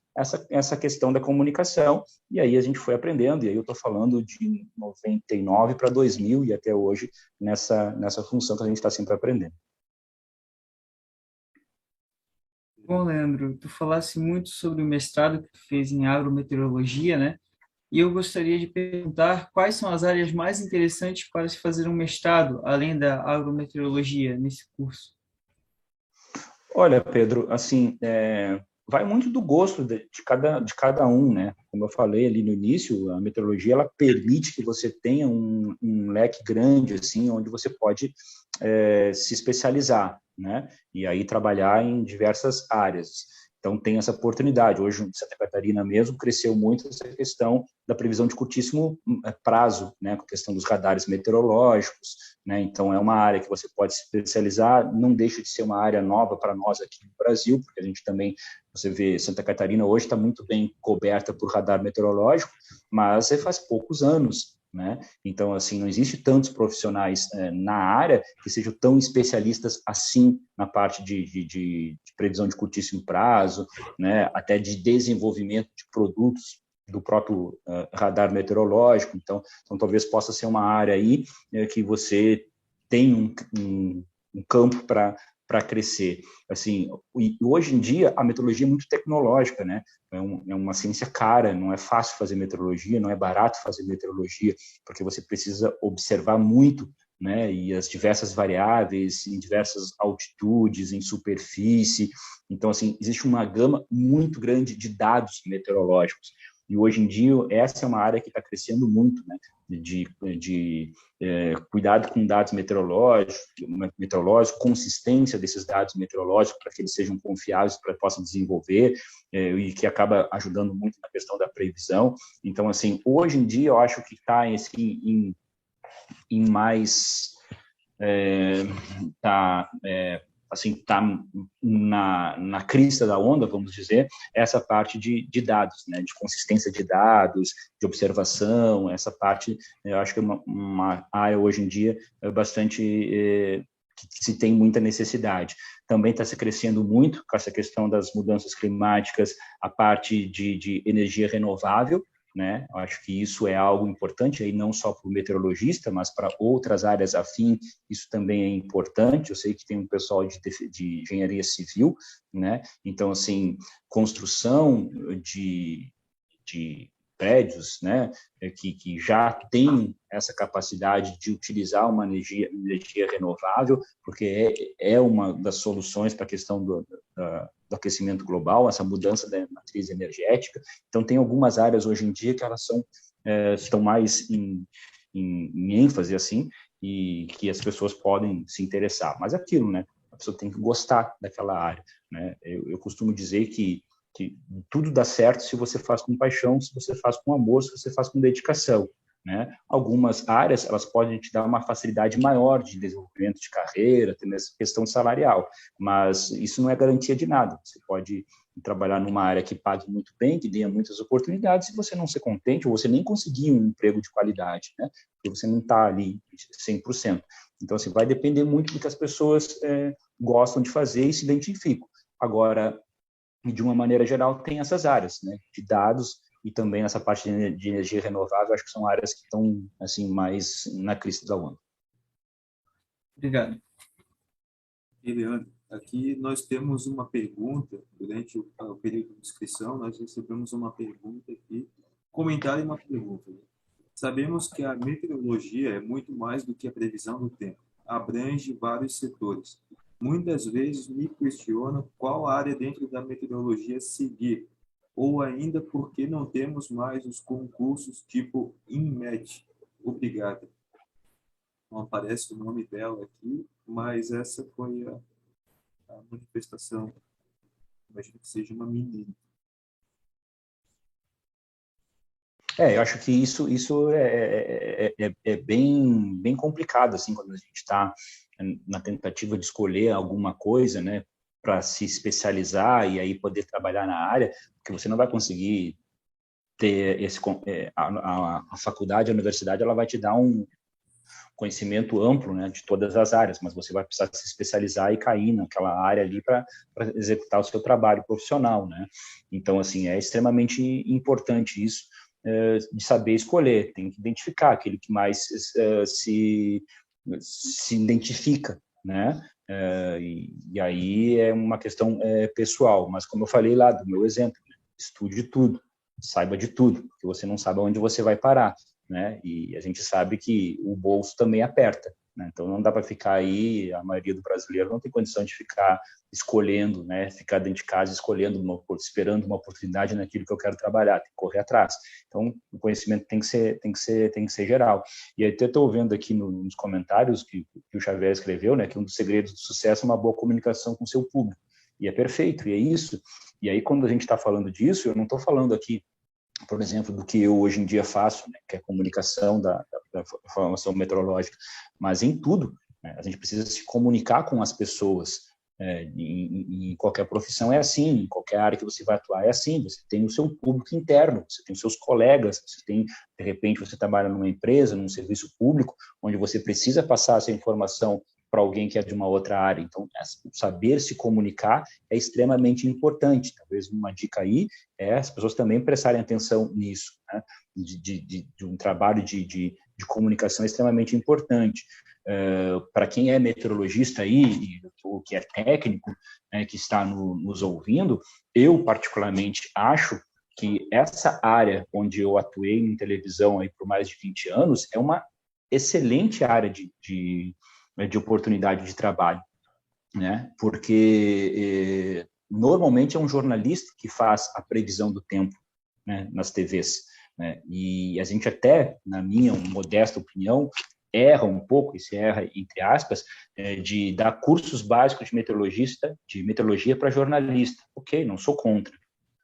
essa questão da comunicação, e aí a gente foi aprendendo, e aí eu estou falando de 99 para 2000, e até hoje, nessa função que a gente está sempre aprendendo. Bom, Leandro, tu falasse muito sobre o mestrado que tu fez em agrometeorologia, né? E eu gostaria de perguntar quais são as áreas mais interessantes para se fazer um mestrado, além da agrometeorologia, nesse curso? Olha, Pedro, assim, vai muito do gosto de cada um, né? Como eu falei ali no início, a meteorologia, ela permite que você tenha um leque grande, assim, onde você pode se especializar, né? E aí trabalhar em diversas áreas. Então, tem essa oportunidade. Hoje, em Santa Catarina mesmo, cresceu muito essa questão da previsão de curtíssimo prazo, né, com a questão dos radares meteorológicos, né? Então, é uma área que você pode se especializar, não deixa de ser uma área nova para nós aqui no Brasil, porque a gente também, você vê, Santa Catarina hoje está muito bem coberta por radar meteorológico, mas faz poucos anos, né? Então, assim, não existe tantos profissionais na área que sejam tão especialistas assim na parte de previsão de curtíssimo prazo, né? Até de desenvolvimento de produtos do próprio radar meteorológico. Então, talvez possa ser uma área aí que você tem um campo para crescer. Assim, hoje em dia, a meteorologia é muito tecnológica, né? É uma ciência cara, não é fácil fazer meteorologia, não é barato fazer meteorologia, porque você precisa observar muito né, e as diversas variáveis em diversas altitudes, em superfície. Então, assim, existe uma gama muito grande de dados meteorológicos. E hoje em dia, essa é uma área que está crescendo muito, né, de cuidado com dados meteorológicos, consistência desses dados meteorológicos para que eles sejam confiáveis, para que possam desenvolver, e que acaba ajudando muito na questão da previsão. Então, assim, hoje em dia, eu acho que está assim, em mais tá na crista da onda, vamos dizer, essa parte de dados, né, de consistência de dados, de observação, essa parte, eu acho que é uma área hoje em dia bastante que se tem muita necessidade. Também está se crescendo muito com essa questão das mudanças climáticas, a parte de energia renovável, né? Eu acho que isso é algo importante, aí não só para o meteorologista, mas para outras áreas afins, isso também é importante. Eu sei que tem um pessoal de engenharia civil, né? Então, assim, construção de prédios, né, que já tem essa capacidade de utilizar uma energia renovável, porque é uma das soluções para a questão do aquecimento global, essa mudança da matriz energética. Então, tem algumas áreas hoje em dia que elas estão mais em ênfase, assim, e que as pessoas podem se interessar. Mas aquilo, né, a pessoa tem que gostar daquela área, né? Eu costumo dizer que tudo dá certo se você faz com paixão, se você faz com amor, se você faz com dedicação, né? Algumas áreas, elas podem te dar uma facilidade maior de desenvolvimento de carreira, tem essa questão salarial, mas isso não é garantia de nada. Você pode trabalhar numa área que pague muito bem, que dê muitas oportunidades, se você não ser contente, ou você nem conseguir um emprego de qualidade, né? Porque você não está ali 100%. Então, assim, vai depender muito do que as pessoas gostam de fazer e se identificam. Agora, de uma maneira geral, tem essas áreas, né, de dados e também essa parte de energia renovável, acho que são áreas que estão assim, mais na crista da onda. Obrigado. E, Leandro, aqui nós temos uma pergunta, durante o período de inscrição, nós recebemos uma pergunta aqui, comentário e uma pergunta. Sabemos que a meteorologia é muito mais do que a previsão do tempo, abrange vários setores. Muitas vezes me questionam qual área dentro da meteorologia seguir, ou ainda por que não temos mais os concursos tipo INMET. Obrigada. Não aparece o nome dela aqui, mas essa foi a manifestação. Imagino que seja uma menina. Eu acho que isso é bem complicado, assim, quando a gente está na tentativa de escolher alguma coisa, né, para se especializar e aí poder trabalhar na área, porque você não vai conseguir ter a faculdade, a universidade, ela vai te dar um conhecimento amplo, né, de todas as áreas, mas você vai precisar se especializar e cair naquela área ali para executar o seu trabalho profissional, né? Então, assim, é extremamente importante isso, de saber escolher, tem que identificar aquele que mais se identifica, né? E aí é uma questão pessoal, mas como eu falei lá do meu exemplo, né? Estude tudo, saiba de tudo, porque você não sabe onde você vai parar, né? E a gente sabe que o bolso também aperta, né? Então não dá para ficar aí, a maioria do brasileiro não tem condição de ficar escolhendo, né? Ficar dentro de casa escolhendo, esperando uma oportunidade naquilo que eu quero trabalhar, tem que correr atrás. Então o conhecimento tem que ser geral. E aí até estou vendo aqui nos comentários que o Xavier escreveu, né? Que um dos segredos do sucesso é uma boa comunicação com o seu público. E é perfeito, e é isso. E aí quando a gente está falando disso, eu não estou falando aqui, por exemplo, do que eu hoje em dia faço, né, que é a comunicação da formação meteorológica, mas em tudo, né, a gente precisa se comunicar com as pessoas, em qualquer profissão é assim, em qualquer área que você vai atuar é assim, você tem o seu público interno, você tem os seus colegas, você tem, de repente, você trabalha numa empresa, num serviço público, onde você precisa passar essa informação para alguém que é de uma outra área. Então, saber se comunicar é extremamente importante. Talvez uma dica aí é as pessoas também prestarem atenção nisso, né? De um trabalho de comunicação extremamente importante. Para quem é meteorologista aí, ou que é técnico, né, que está nos ouvindo, eu particularmente acho que essa área onde eu atuei em televisão aí por mais de 20 anos é uma excelente área de oportunidade de trabalho, né? Porque normalmente é um jornalista que faz a previsão do tempo, né, nas TVs, né? E a gente até, na minha modesta opinião, erra um pouco, e se erra entre aspas, de dar cursos básicos de meteorologia para jornalista. Ok, não sou contra,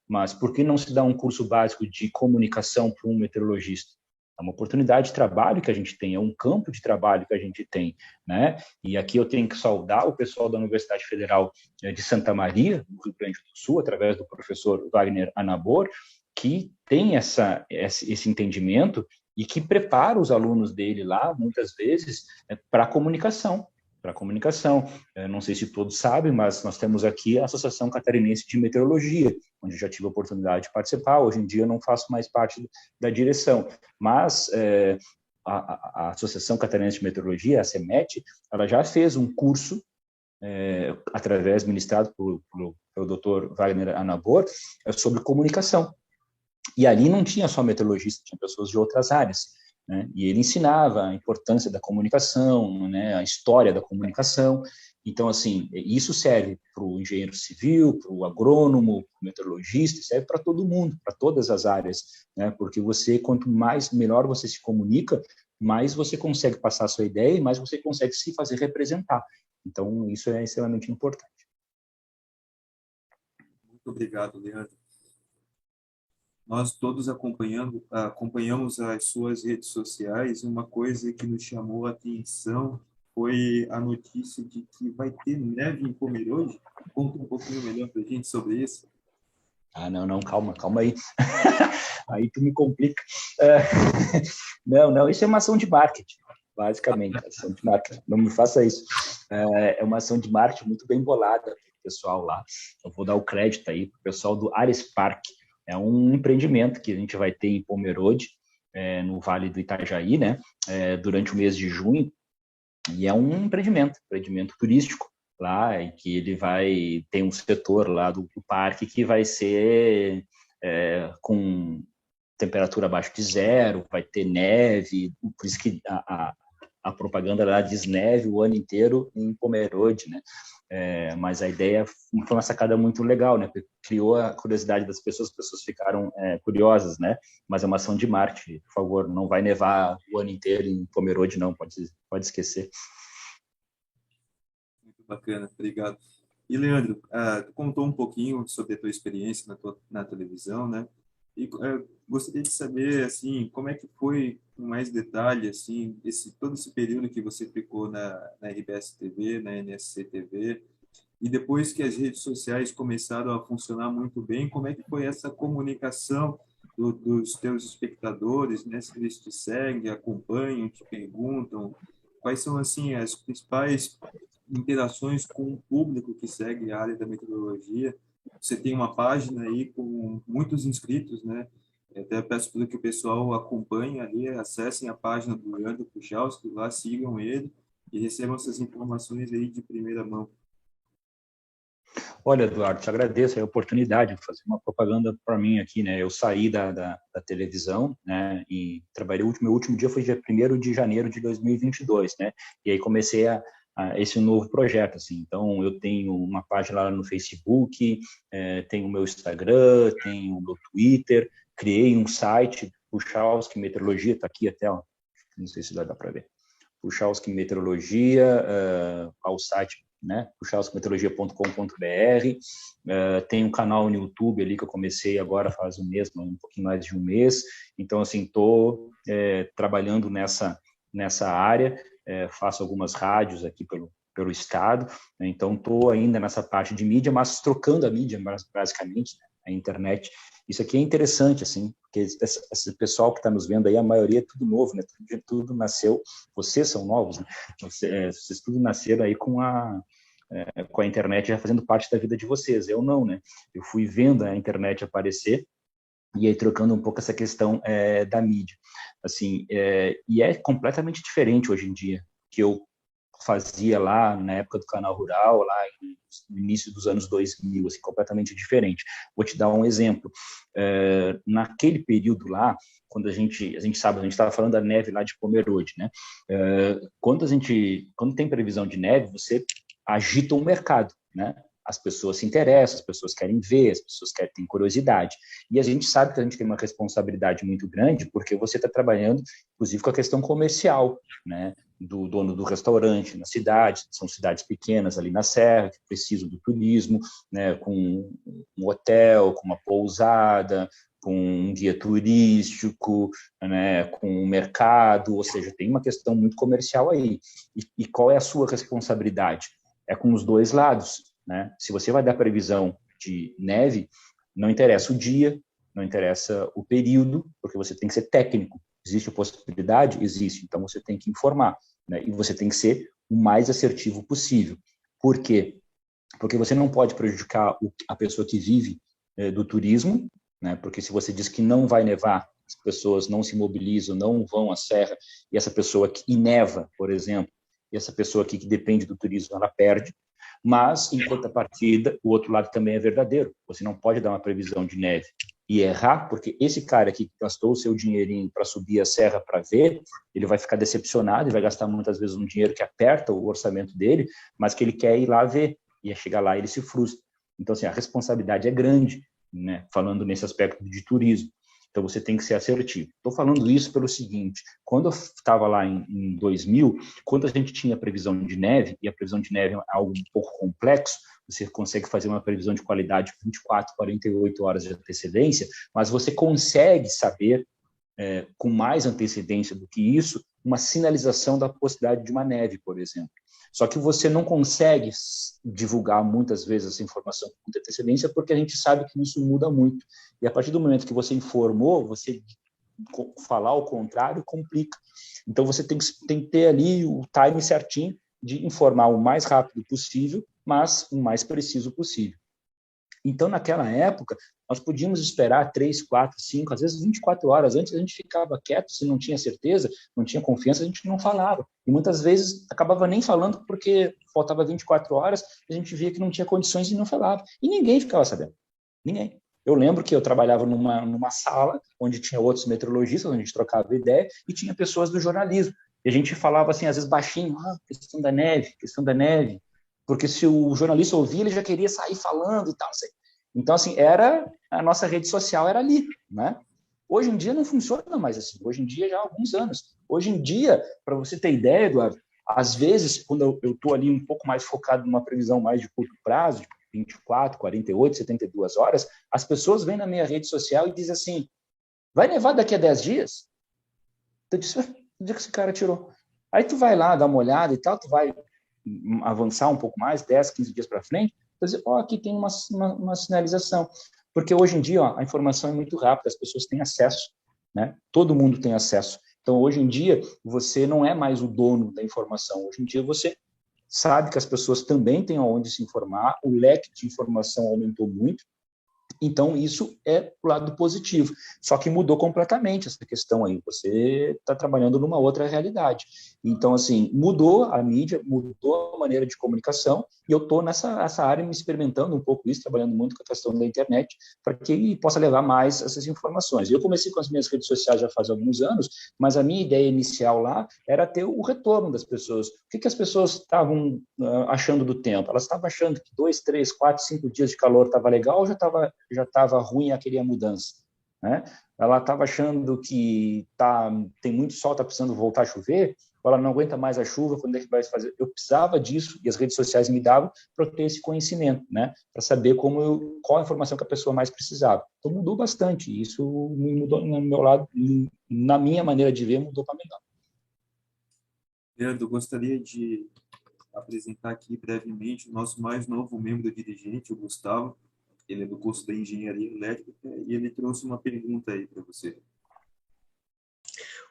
mas por que não se dá um curso básico de comunicação para um meteorologista? É uma oportunidade de trabalho que a gente tem, é um campo de trabalho que a gente tem, né? E aqui eu tenho que saudar o pessoal da Universidade Federal de Santa Maria, no Rio Grande do Sul, através do professor Wagner Anabor, que tem esse entendimento e que prepara os alunos dele lá, muitas vezes, para a comunicação. Não sei se todos sabem, mas nós temos aqui a Associação Catarinense de Meteorologia, onde já tive a oportunidade de participar. Hoje em dia eu não faço mais parte da direção, mas a Associação Catarinense de Meteorologia, a CEMET, ela já fez um curso ministrado pelo Dr. Wagner Anabor, sobre comunicação. E ali não tinha só meteorologista, tinha pessoas de outras áreas, né? E ele ensinava a importância da comunicação, né? A história da comunicação. Então, assim, isso serve para o engenheiro civil, para o agrônomo, para o meteorologista, serve para todo mundo, para todas as áreas, né? Porque quanto melhor você se comunica, mais você consegue passar a sua ideia e mais você consegue se fazer representar. Então, isso é extremamente importante. Muito obrigado, Leandro. Nós todos acompanhamos as suas redes sociais. Uma coisa que nos chamou a atenção foi a notícia de que vai ter neve em Pomerode. Conta um pouquinho melhor para a gente sobre isso. Não, calma aí. Aí tu me complica. Não, isso é uma ação de marketing, basicamente. Ação de marketing. Não me faça isso. É uma ação de marketing muito bem bolada para o pessoal lá. Eu vou dar o crédito aí para o pessoal do Ares Park. É um empreendimento que a gente vai ter em Pomerode, no Vale do Itajaí, né? Durante o mês de junho. E é um empreendimento turístico lá, e que ele vai ter um setor lá do parque que vai ser com temperatura abaixo de zero, vai ter neve, por isso que a propaganda lá diz neve o ano inteiro em Pomerode, né? Mas a ideia foi uma sacada muito legal, né? Criou a curiosidade das pessoas, as pessoas ficaram curiosas, né? Mas é uma ação de marketing, por favor, não vai nevar o ano inteiro em Pomerode, não, pode esquecer. Muito bacana, obrigado. E, Leandro, tu contou um pouquinho sobre a tua experiência na televisão, né? E gostaria de saber, assim, como é que foi, com mais detalhe, assim, todo esse período que você ficou na RBS TV, na NSC TV, e depois que as redes sociais começaram a funcionar muito bem, como é que foi essa comunicação dos teus espectadores, né? Se eles te seguem, acompanham, te perguntam, quais são, assim, as principais interações com o público que segue a área da meteorologia? Você tem uma página aí com muitos inscritos, né? Até peço para que o pessoal acompanhe ali, acessem a página do Leandro Puchalski, lá sigam ele e recebam essas informações aí de primeira mão. Olha, Eduardo, te agradeço a oportunidade de fazer uma propaganda para mim aqui, né? Eu saí da televisão, né? E trabalhei, meu último dia foi dia 1º de janeiro de 2022, né? E aí comecei a esse novo projeto, assim. Então, eu tenho uma página lá no Facebook, tenho o meu Instagram, tenho o meu Twitter, criei um site, Puchalski Meteorologia, está aqui até, ó, não sei se vai dar para ver, Puchalski Meteorologia, ao site, né, puchalskimeteorologia.com.br, tem um canal no YouTube ali que eu comecei agora faz um pouquinho mais de um mês, então, assim, estou trabalhando nessa área, faço algumas rádios aqui pelo estado, né? Então estou ainda nessa parte de mídia, mas trocando a mídia, basicamente, né? A internet. Isso aqui é interessante, assim, porque esse pessoal que está nos vendo aí, a maioria é tudo novo, né? Tudo nasceu, vocês são novos, né? Vocês tudo nasceram aí com a internet já fazendo parte da vida de vocês, eu não, né? Eu fui vendo a internet aparecer e aí trocando um pouco essa questão da mídia, assim, e é completamente diferente hoje em dia que eu fazia lá na época do Canal Rural, lá no início dos anos 2000, assim, completamente diferente. Vou te dar um exemplo. Naquele período lá, quando a gente sabe, a gente estava falando da neve lá de Pomerode, né? Quando tem previsão de neve, você agita o mercado, né? As pessoas se interessam, as pessoas querem ver, as pessoas têm curiosidade. E a gente sabe que a gente tem uma responsabilidade muito grande, porque você está trabalhando, inclusive, com a questão comercial, né? Do dono do restaurante na cidade, são cidades pequenas ali na Serra, que precisam do turismo, né? Com um hotel, com uma pousada, com um guia turístico, né? Com um mercado, ou seja, tem uma questão muito comercial aí. E qual é a sua responsabilidade? É com os dois lados, né? Se você vai dar previsão de neve, não interessa o dia, não interessa o período, porque você tem que ser técnico. Existe a possibilidade? Existe. Então, você tem que informar, né? E você tem que ser o mais assertivo possível. Por quê? Porque você não pode prejudicar a pessoa que vive do turismo, né? Porque se você diz que não vai nevar, as pessoas não se mobilizam, não vão à serra, e essa pessoa que neva, por exemplo, e essa pessoa aqui que depende do turismo, ela perde. Mas, em contrapartida, o outro lado também é verdadeiro. Você não pode dar uma previsão de neve e errar, porque esse cara aqui que gastou o seu dinheirinho para subir a serra para ver, ele vai ficar decepcionado e vai gastar muitas vezes um dinheiro que aperta o orçamento dele, mas que ele quer ir lá ver, e chegar lá ele se frustra. Então, assim, a responsabilidade é grande, né? Falando nesse aspecto de turismo. Então, você tem que ser assertivo. Estou falando isso pelo seguinte, quando eu estava lá em 2000, quando a gente tinha previsão de neve, e a previsão de neve é algo um pouco complexo, você consegue fazer uma previsão de qualidade 24, 48 horas de antecedência, mas você consegue saber, com mais antecedência do que isso, uma sinalização da possibilidade de uma neve, por exemplo. Só que você não consegue divulgar muitas vezes essa informação com muita antecedência, porque a gente sabe que isso muda muito. E a partir do momento que você informou, você falar o contrário complica. Então você tem que ter ali o time certinho de informar o mais rápido possível, mas o mais preciso possível. Então, naquela época, nós podíamos esperar 3, 4, 5, às vezes 24 horas. Antes a gente ficava quieto, se não tinha certeza, não tinha confiança, a gente não falava. E muitas vezes acabava nem falando porque faltava 24 horas, a gente via que não tinha condições e não falava. E ninguém ficava sabendo. Ninguém. Eu lembro que eu trabalhava numa sala onde tinha outros meteorologistas, onde a gente trocava ideia, e tinha pessoas do jornalismo. E a gente falava assim, às vezes baixinho, questão da neve. Porque se o jornalista ouvia, ele já queria sair falando e tal. Então, assim, a nossa rede social era ali, né? Hoje em dia não funciona mais assim. Hoje em dia já há alguns anos. Hoje em dia, para você ter ideia, Eduardo, às vezes, quando eu estou ali um pouco mais focado numa previsão mais de curto prazo, de 24, 48, 72 horas, as pessoas vêm na minha rede social e dizem assim, vai nevar daqui a 10 dias? Eu disse, onde é que esse cara tirou? Aí tu vai lá, dá uma olhada e tal, tu vai avançar um pouco mais, 10, 15 dias para frente, dizer, aqui tem uma sinalização. Porque hoje em dia a informação é muito rápida, as pessoas têm acesso, né? Todo mundo tem acesso. Então, hoje em dia, você não é mais o dono da informação. Hoje em dia, você sabe que as pessoas também têm onde se informar, o leque de informação aumentou muito. Então, isso é o lado positivo. Só que mudou completamente essa questão aí. Você está trabalhando numa outra realidade. Então, assim, mudou a mídia, mudou a maneira de comunicação, e eu estou nessa área me experimentando um pouco isso, trabalhando muito com a questão da internet, para que possa levar mais essas informações. Eu comecei com as minhas redes sociais já faz alguns anos, mas a minha ideia inicial lá era ter o retorno das pessoas. O que as pessoas estavam achando do tempo? Elas estavam achando que 2, 3, 4, 5 dias de calor estava legal ou já estava ruim e queria mudança, né? Ela estava achando que tem muito sol, está precisando voltar a chover, ou ela não aguenta mais a chuva, quando é que vai fazer? Eu precisava disso, e as redes sociais me davam para eu ter esse conhecimento, né? Para saber qual a informação que a pessoa mais precisava. Então mudou bastante, isso me mudou no meu lado, na minha maneira de ver, mudou para melhor. Leandro, eu gostaria de apresentar aqui brevemente o nosso mais novo membro dirigente, o Gustavo. Ele é do curso de Engenharia Elétrica e ele trouxe uma pergunta aí para você.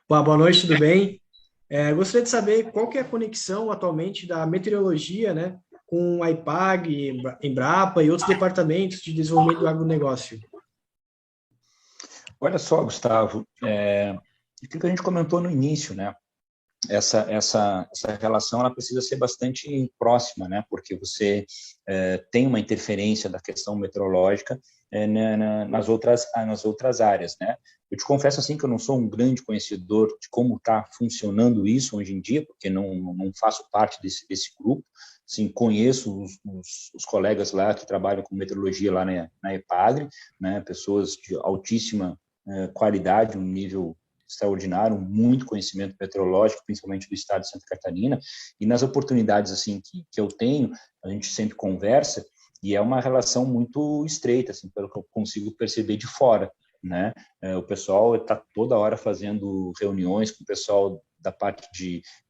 Boa noite, tudo bem? Gostaria de saber qual que é a conexão atualmente da meteorologia, né, com a IPAG, Embrapa e outros departamentos de desenvolvimento do agronegócio. Olha só, Gustavo, aquilo que a gente comentou no início, né? essa relação ela precisa ser bastante próxima, né? Porque você tem uma interferência da questão meteorológica nas outras áreas, né? Eu te confesso assim que eu não sou um grande conhecedor de como está funcionando isso hoje em dia, porque não faço parte desse grupo. Sim, conheço os colegas lá que trabalham com meteorologia lá na EPAGRE, né? Pessoas de altíssima qualidade, um nível extraordinário, muito conhecimento meteorológico, principalmente do estado de Santa Catarina, e nas oportunidades assim que eu tenho, a gente sempre conversa, e é uma relação muito estreita, assim, pelo que eu consigo perceber de fora, né? O pessoal está toda hora fazendo reuniões com o pessoal da parte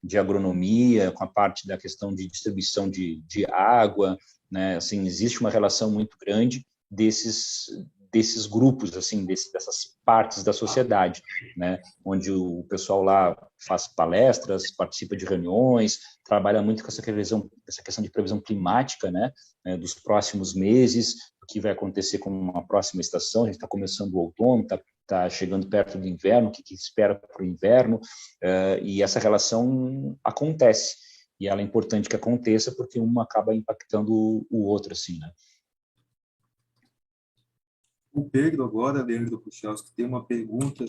de agronomia, com a parte da questão de distribuição de água, né? Assim, existe uma relação muito grande desses grupos, assim, dessas partes da sociedade, né? Onde o pessoal lá faz palestras, participa de reuniões, trabalha muito com essa questão de previsão climática, né? Dos próximos meses, o que vai acontecer com a próxima estação. A gente está começando o outono, está chegando perto do inverno, o que espera para o inverno, e essa relação acontece, e ela é importante que aconteça porque uma acaba impactando o outro, assim, né? O Pedro agora, Leandro Puchalski, tem uma pergunta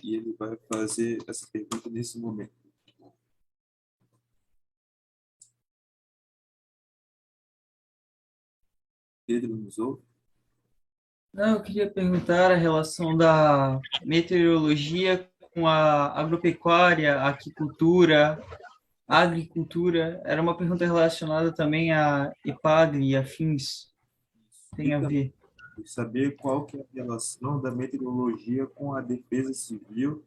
e ele vai fazer essa pergunta nesse momento. Pedro, nos ouve? Não, eu queria perguntar a relação da meteorologia com a agropecuária, a aquicultura, a agricultura. Era uma pergunta relacionada também a EPAGRE e afins. Tem a ver. Saber qual que é a relação da meteorologia com a defesa civil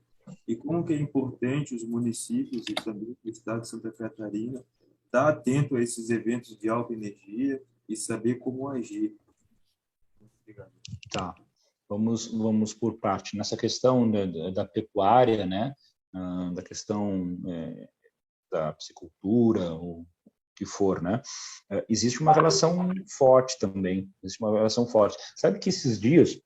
e como que é importante os municípios e também o estado de Santa Catarina estar atento a esses eventos de alta energia e saber como agir. Obrigado. Tá, vamos por parte. Nessa questão da pecuária, né, da questão da piscicultura, ou o que for, né, existe uma relação forte também, existe uma relação forte. Sabe que esses dias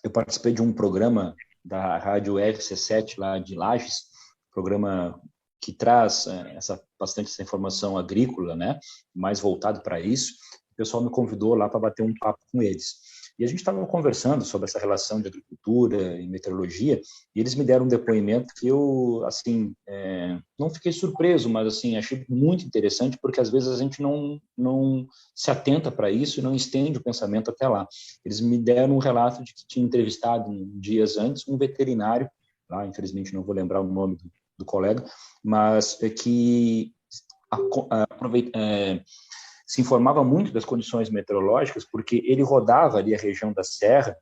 eu participei de um programa da Rádio RC7 lá de Lages, programa que traz bastante essa informação agrícola, né, mais voltado para isso. O pessoal me convidou lá para bater um papo com eles. E a gente estava conversando sobre essa relação de agricultura e meteorologia, e eles me deram um depoimento que eu, assim, não fiquei surpreso, mas, assim, achei muito interessante, porque às vezes a gente não se atenta para isso e não estende o pensamento até lá. Eles me deram um relato de que tinha entrevistado dias antes um veterinário, lá, infelizmente não vou lembrar o nome do colega, mas que se informava muito das condições meteorológicas, porque ele rodava ali a região da serra,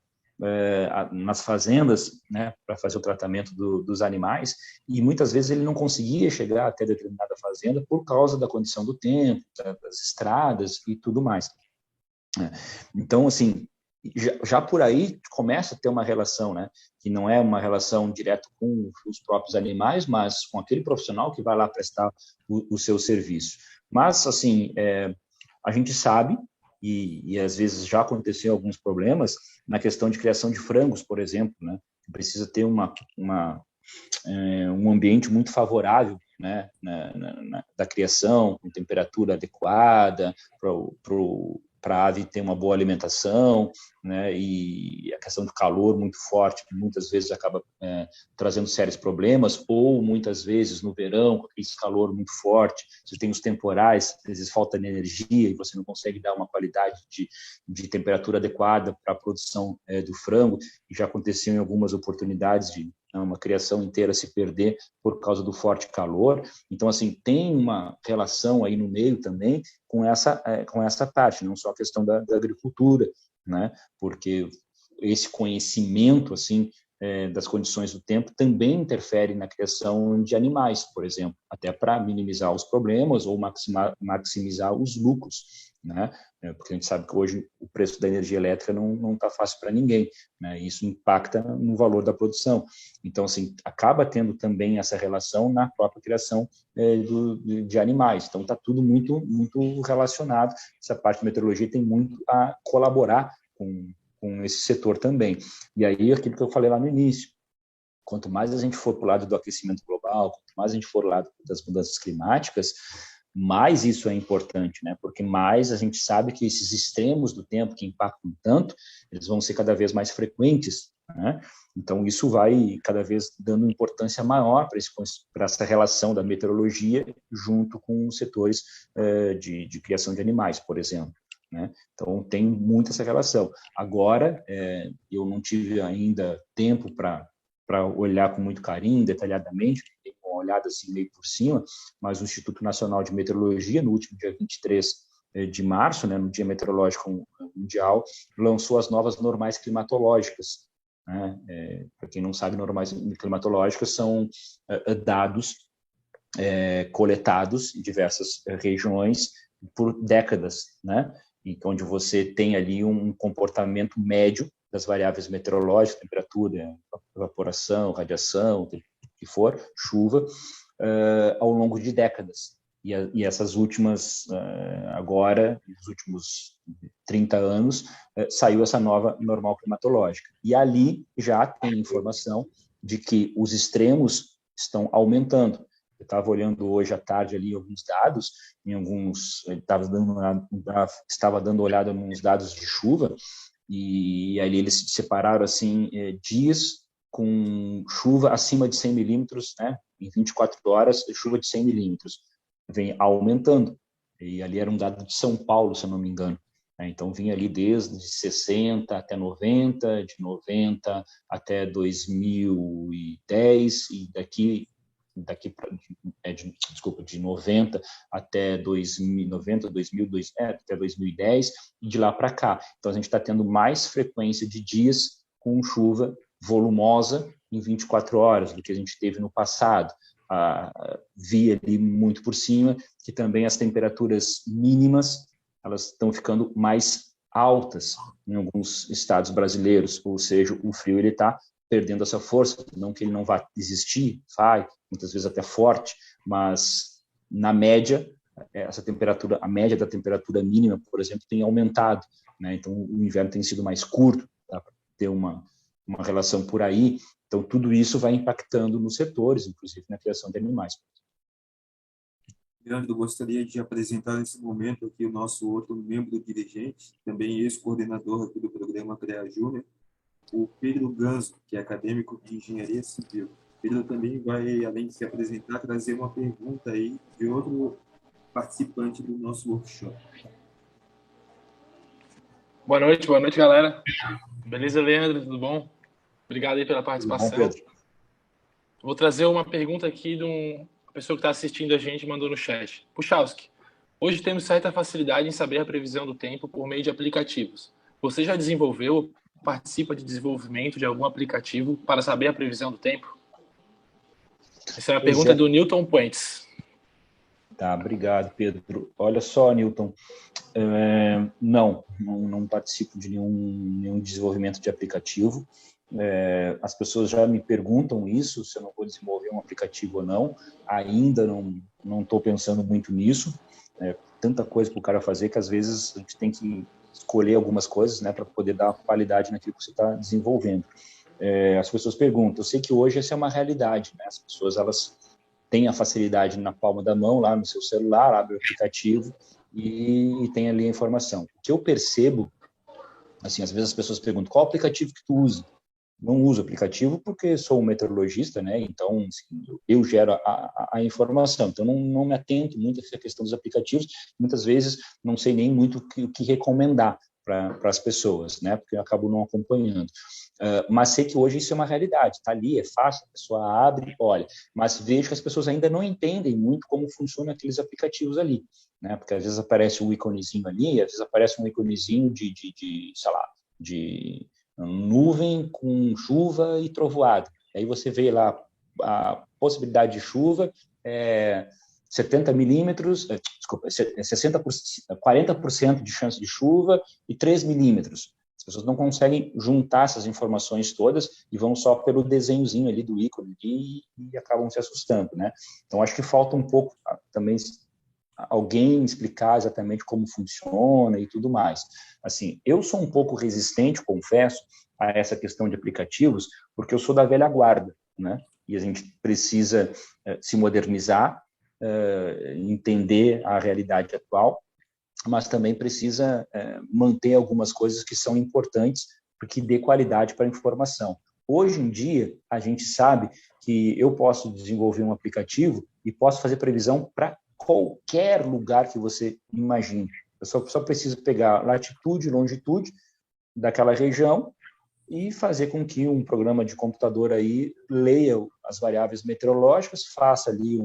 nas fazendas, né, para fazer o tratamento dos animais, e muitas vezes ele não conseguia chegar até determinada fazenda por causa da condição do tempo, das estradas e tudo mais. Então, assim, já por aí começa a ter uma relação, né, que não é uma relação direta com os próprios animais, mas com aquele profissional que vai lá prestar o seu serviço. Mas, assim, a gente sabe, e às vezes já aconteceu alguns problemas, na questão de criação de frangos, por exemplo, né? Precisa ter um ambiente muito favorável, né? Da criação, com temperatura adequada, para a ave ter uma boa alimentação, né? E a questão do calor muito forte, que muitas vezes acaba trazendo sérios problemas, ou muitas vezes no verão, com aquele calor muito forte, você tem os temporais, às vezes falta de energia e você não consegue dar uma qualidade de temperatura adequada para a produção do frango, e já aconteceu em algumas oportunidades de uma criação inteira se perder por causa do forte calor. Então, assim, tem uma relação aí no meio também com essa parte, não só a questão da agricultura, né? Porque esse conhecimento, assim, das condições do tempo também interfere na criação de animais, por exemplo, até para minimizar os problemas ou maximizar os lucros, né? Porque a gente sabe que hoje o preço da energia elétrica não está fácil para ninguém, né? Isso impacta no valor da produção. Então, assim, acaba tendo também essa relação na própria criação de animais. Então, está tudo muito, muito relacionado. Essa parte de meteorologia tem muito a colaborar com esse setor também. E aí, aquilo que eu falei lá no início, quanto mais a gente for para o lado do aquecimento global, global, quanto mais a gente for lá das mudanças climáticas, mais isso é importante, né? Porque mais a gente sabe que esses extremos do tempo que impactam tanto, eles vão ser cada vez mais frequentes, né? Então, isso vai cada vez dando importância maior para essa relação da meteorologia junto com os setores de criação de animais, por exemplo, né? Então, tem muito essa relação. Agora, eu não tive ainda tempo para olhar com muito carinho, detalhadamente, dei uma olhada assim meio por cima, mas o Instituto Nacional de Meteorologia, no último dia 23 de março, né, no Dia Meteorológico Mundial, lançou as novas normais climatológicas, né? Para quem não sabe, normais climatológicas são dados coletados em diversas regiões por décadas, né? Então, onde você tem ali um comportamento médio das variáveis meteorológicas, temperatura, evaporação, radiação, o que for, chuva, ao longo de décadas. E essas últimas, agora, nos últimos 30 anos, saiu essa nova normal climatológica. E ali já tem informação de que os extremos estão aumentando. Eu estava olhando hoje à tarde ali alguns dados, estava dando olhada em alguns dados de chuva, e ali eles separaram assim dias com chuva acima de 100 milímetros, né? Em 24 horas, chuva de 100 milímetros. Vem aumentando. E ali era um dado de São Paulo, se eu não me engano. Então, vinha ali desde 60 até 90, de 90 até 2010, e de 90 até 2010, até 2010, e de lá para cá. Então, a gente está tendo mais frequência de dias com chuva volumosa em 24 horas do que a gente teve no passado. Vi ali muito por cima que também as temperaturas mínimas elas estão ficando mais altas em alguns estados brasileiros, ou seja, o frio ele está perdendo essa força, não que ele não vá existir, vai, muitas vezes até forte, mas na média, a média da temperatura mínima, por exemplo, tem aumentado, né? Então o inverno tem sido mais curto, dá para ter uma relação por aí. Então tudo isso vai impactando nos setores, inclusive na criação de animais. Leandro, gostaria de apresentar nesse momento aqui o nosso outro membro dirigente, também ex-coordenador aqui do programa CREA Júnior, o Pedro Ganzo, que é acadêmico de Engenharia Civil. Pedro também vai, além de se apresentar, trazer uma pergunta aí de outro participante do nosso workshop. Boa noite, galera. Beleza, Leandro? Tudo bom? Obrigado aí pela participação. Tudo bom, Pedro? Vou trazer uma pergunta aqui de uma pessoa que está assistindo a gente, mandou no chat. Puchalski, hoje temos certa facilidade em saber a previsão do tempo por meio de aplicativos. Você já desenvolveu ou participa de desenvolvimento de algum aplicativo para saber a previsão do tempo? Essa é a pergunta do Newton Puentes. Tá, obrigado, Pedro. Olha só, Newton, não participo de nenhum desenvolvimento de aplicativo. As pessoas já me perguntam isso, se eu não vou desenvolver um aplicativo ou não. Ainda não estou pensando muito nisso. Tanta coisa para o cara fazer que às vezes a gente tem que escolher algumas coisas, né, para poder dar qualidade naquilo que você está desenvolvendo. As pessoas perguntam, eu sei que hoje essa é uma realidade, né? As pessoas elas têm a facilidade na palma da mão, lá no seu celular, abre o aplicativo e tem ali a informação. O que eu percebo, assim, às vezes as pessoas perguntam, qual aplicativo que tu usa? Não uso aplicativo porque sou um meteorologista, né? Então, assim, eu gero a informação. Então, não me atento muito a essa questão dos aplicativos. Muitas vezes, não sei nem muito o que recomendar para as pessoas, né? Porque eu acabo não acompanhando. Mas sei que hoje isso é uma realidade. Está ali, é fácil, a pessoa abre, olha. Mas vejo que as pessoas ainda não entendem muito como funcionam aqueles aplicativos ali, né? Porque às vezes aparece um íconezinho ali, às vezes aparece um íconezinho de nuvem com chuva e trovoada. Aí você vê lá a possibilidade de chuva, 70 milímetros, 40% de chance de chuva e 3 milímetros. As pessoas não conseguem juntar essas informações todas e vão só pelo desenhozinho ali do ícone e acabam se assustando, né? Então, acho que falta um pouco também alguém explicar exatamente como funciona e tudo mais. Assim, eu sou um pouco resistente, confesso, a essa questão de aplicativos, porque eu sou da velha guarda, né? e a gente precisa se modernizar, entender a realidade atual, mas também precisa manter algumas coisas que são importantes para que dê qualidade para a informação. Hoje em dia, a gente sabe que eu posso desenvolver um aplicativo e posso fazer previsão para qualquer lugar que você imagine. Eu só preciso pegar latitude, longitude daquela região e fazer com que um programa de computador aí leia as variáveis meteorológicas, faça ali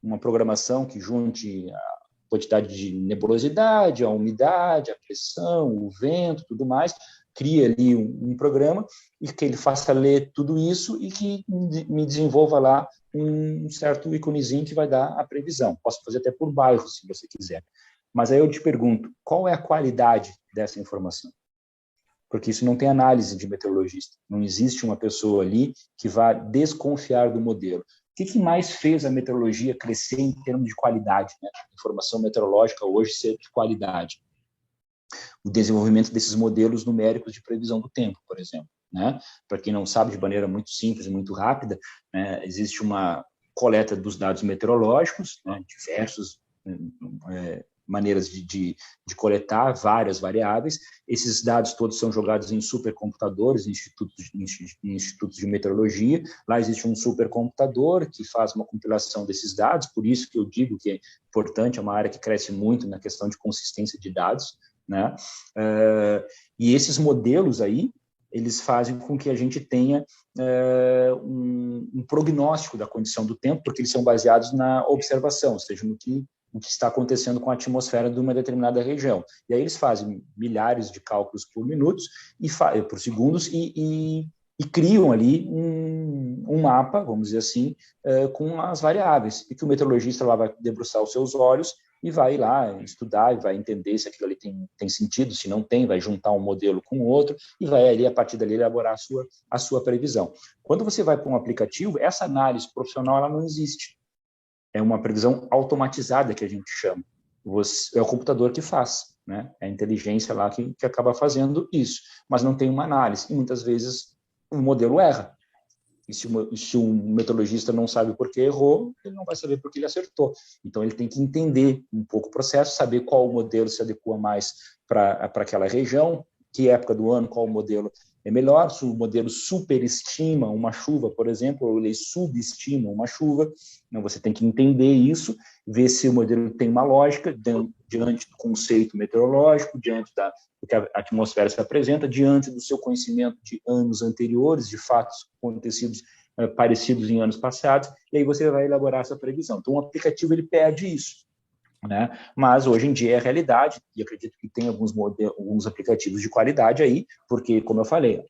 uma programação que junte a quantidade de nebulosidade, a umidade, a pressão, o vento, tudo mais, cria ali um programa e que ele faça ler tudo isso e que me desenvolva lá um certo íconezinho que vai dar a previsão. Posso fazer até por bairro, se você quiser. Mas aí eu te pergunto, qual é a qualidade dessa informação? Porque isso não tem análise de meteorologista. Não existe uma pessoa ali que vá desconfiar do modelo. O que mais fez a meteorologia crescer em termos de qualidade, né? A informação meteorológica hoje ser de qualidade. O desenvolvimento desses modelos numéricos de previsão do tempo, por exemplo, né? Para quem não sabe, de maneira muito simples e muito rápida, né, existe uma coleta dos dados meteorológicos, né, diversas maneiras de coletar várias variáveis. Esses dados todos são jogados em supercomputadores, institutos de meteorologia. Lá existe um supercomputador que faz uma compilação desses dados, por isso que eu digo que é importante, é uma área que cresce muito na questão de consistência de dados, né? E esses modelos aí, eles fazem com que a gente tenha um prognóstico da condição do tempo, porque eles são baseados na observação, ou seja, o que está acontecendo com a atmosfera de uma determinada região. E aí eles fazem milhares de cálculos por minutos por segundos e criam ali um mapa, vamos dizer assim, com as variáveis, e que o meteorologista lá vai debruçar os seus olhos e vai lá estudar e vai entender se aquilo ali tem sentido, se não tem, vai juntar um modelo com o outro e vai ali, a partir dali, elaborar a sua previsão. Quando você vai para um aplicativo, essa análise profissional ela não existe. É uma previsão automatizada que a gente chama. É o computador que faz, né? É a inteligência lá que acaba fazendo isso, mas não tem uma análise. E muitas vezes o modelo erra. E se um meteorologista não sabe por que errou, ele não vai saber por que ele acertou. Então, ele tem que entender um pouco o processo, saber qual modelo se adequa mais para aquela região, que época do ano, qual modelo é melhor. Se o modelo superestima uma chuva, por exemplo, ou ele subestima uma chuva, então você tem que entender isso, ver se o modelo tem uma lógica diante do conceito meteorológico, diante do que a atmosfera se apresenta, diante do seu conhecimento de anos anteriores, de fatos acontecidos parecidos em anos passados, e aí você vai elaborar essa previsão. Então, o aplicativo ele perde isso, né? Mas hoje em dia é a realidade, e acredito que tem alguns aplicativos de qualidade aí, porque, como eu falei,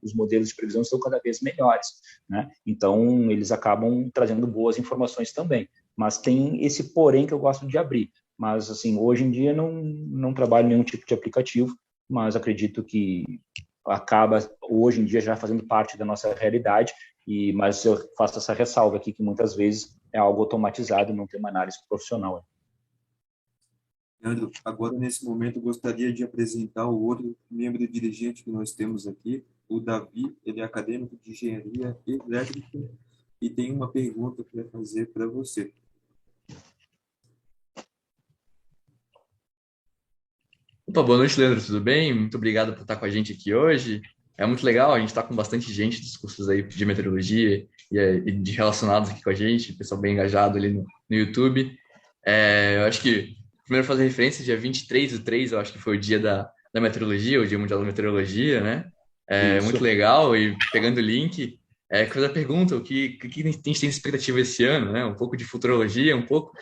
os modelos de previsão estão cada vez melhores, né? Então, eles acabam trazendo boas informações também. Mas tem esse porém que eu gosto de abrir. Mas, assim, hoje em dia não trabalho nenhum tipo de aplicativo, mas acredito que acaba, hoje em dia, já fazendo parte da nossa realidade, mas eu faço essa ressalva aqui, que muitas vezes é algo automatizado e não tem uma análise profissional. Leandro, agora, nesse momento, eu gostaria de apresentar o outro membro dirigente que nós temos aqui, o Davi. Ele é acadêmico de engenharia elétrica e tem uma pergunta para fazer para você. Opa, boa noite, Leandro, tudo bem? Muito obrigado por estar com a gente aqui hoje. É muito legal, a gente está com bastante gente dos cursos aí de meteorologia e de relacionados aqui com a gente, pessoal bem engajado ali no YouTube. Eu acho que, primeiro fazer referência, dia 23/3, eu acho que foi o dia da meteorologia, o Dia Mundial da Meteorologia, né? Muito legal, e pegando o link, fazer a pergunta, o que a gente tem expectativa esse ano, né? Um pouco de futurologia, um pouco,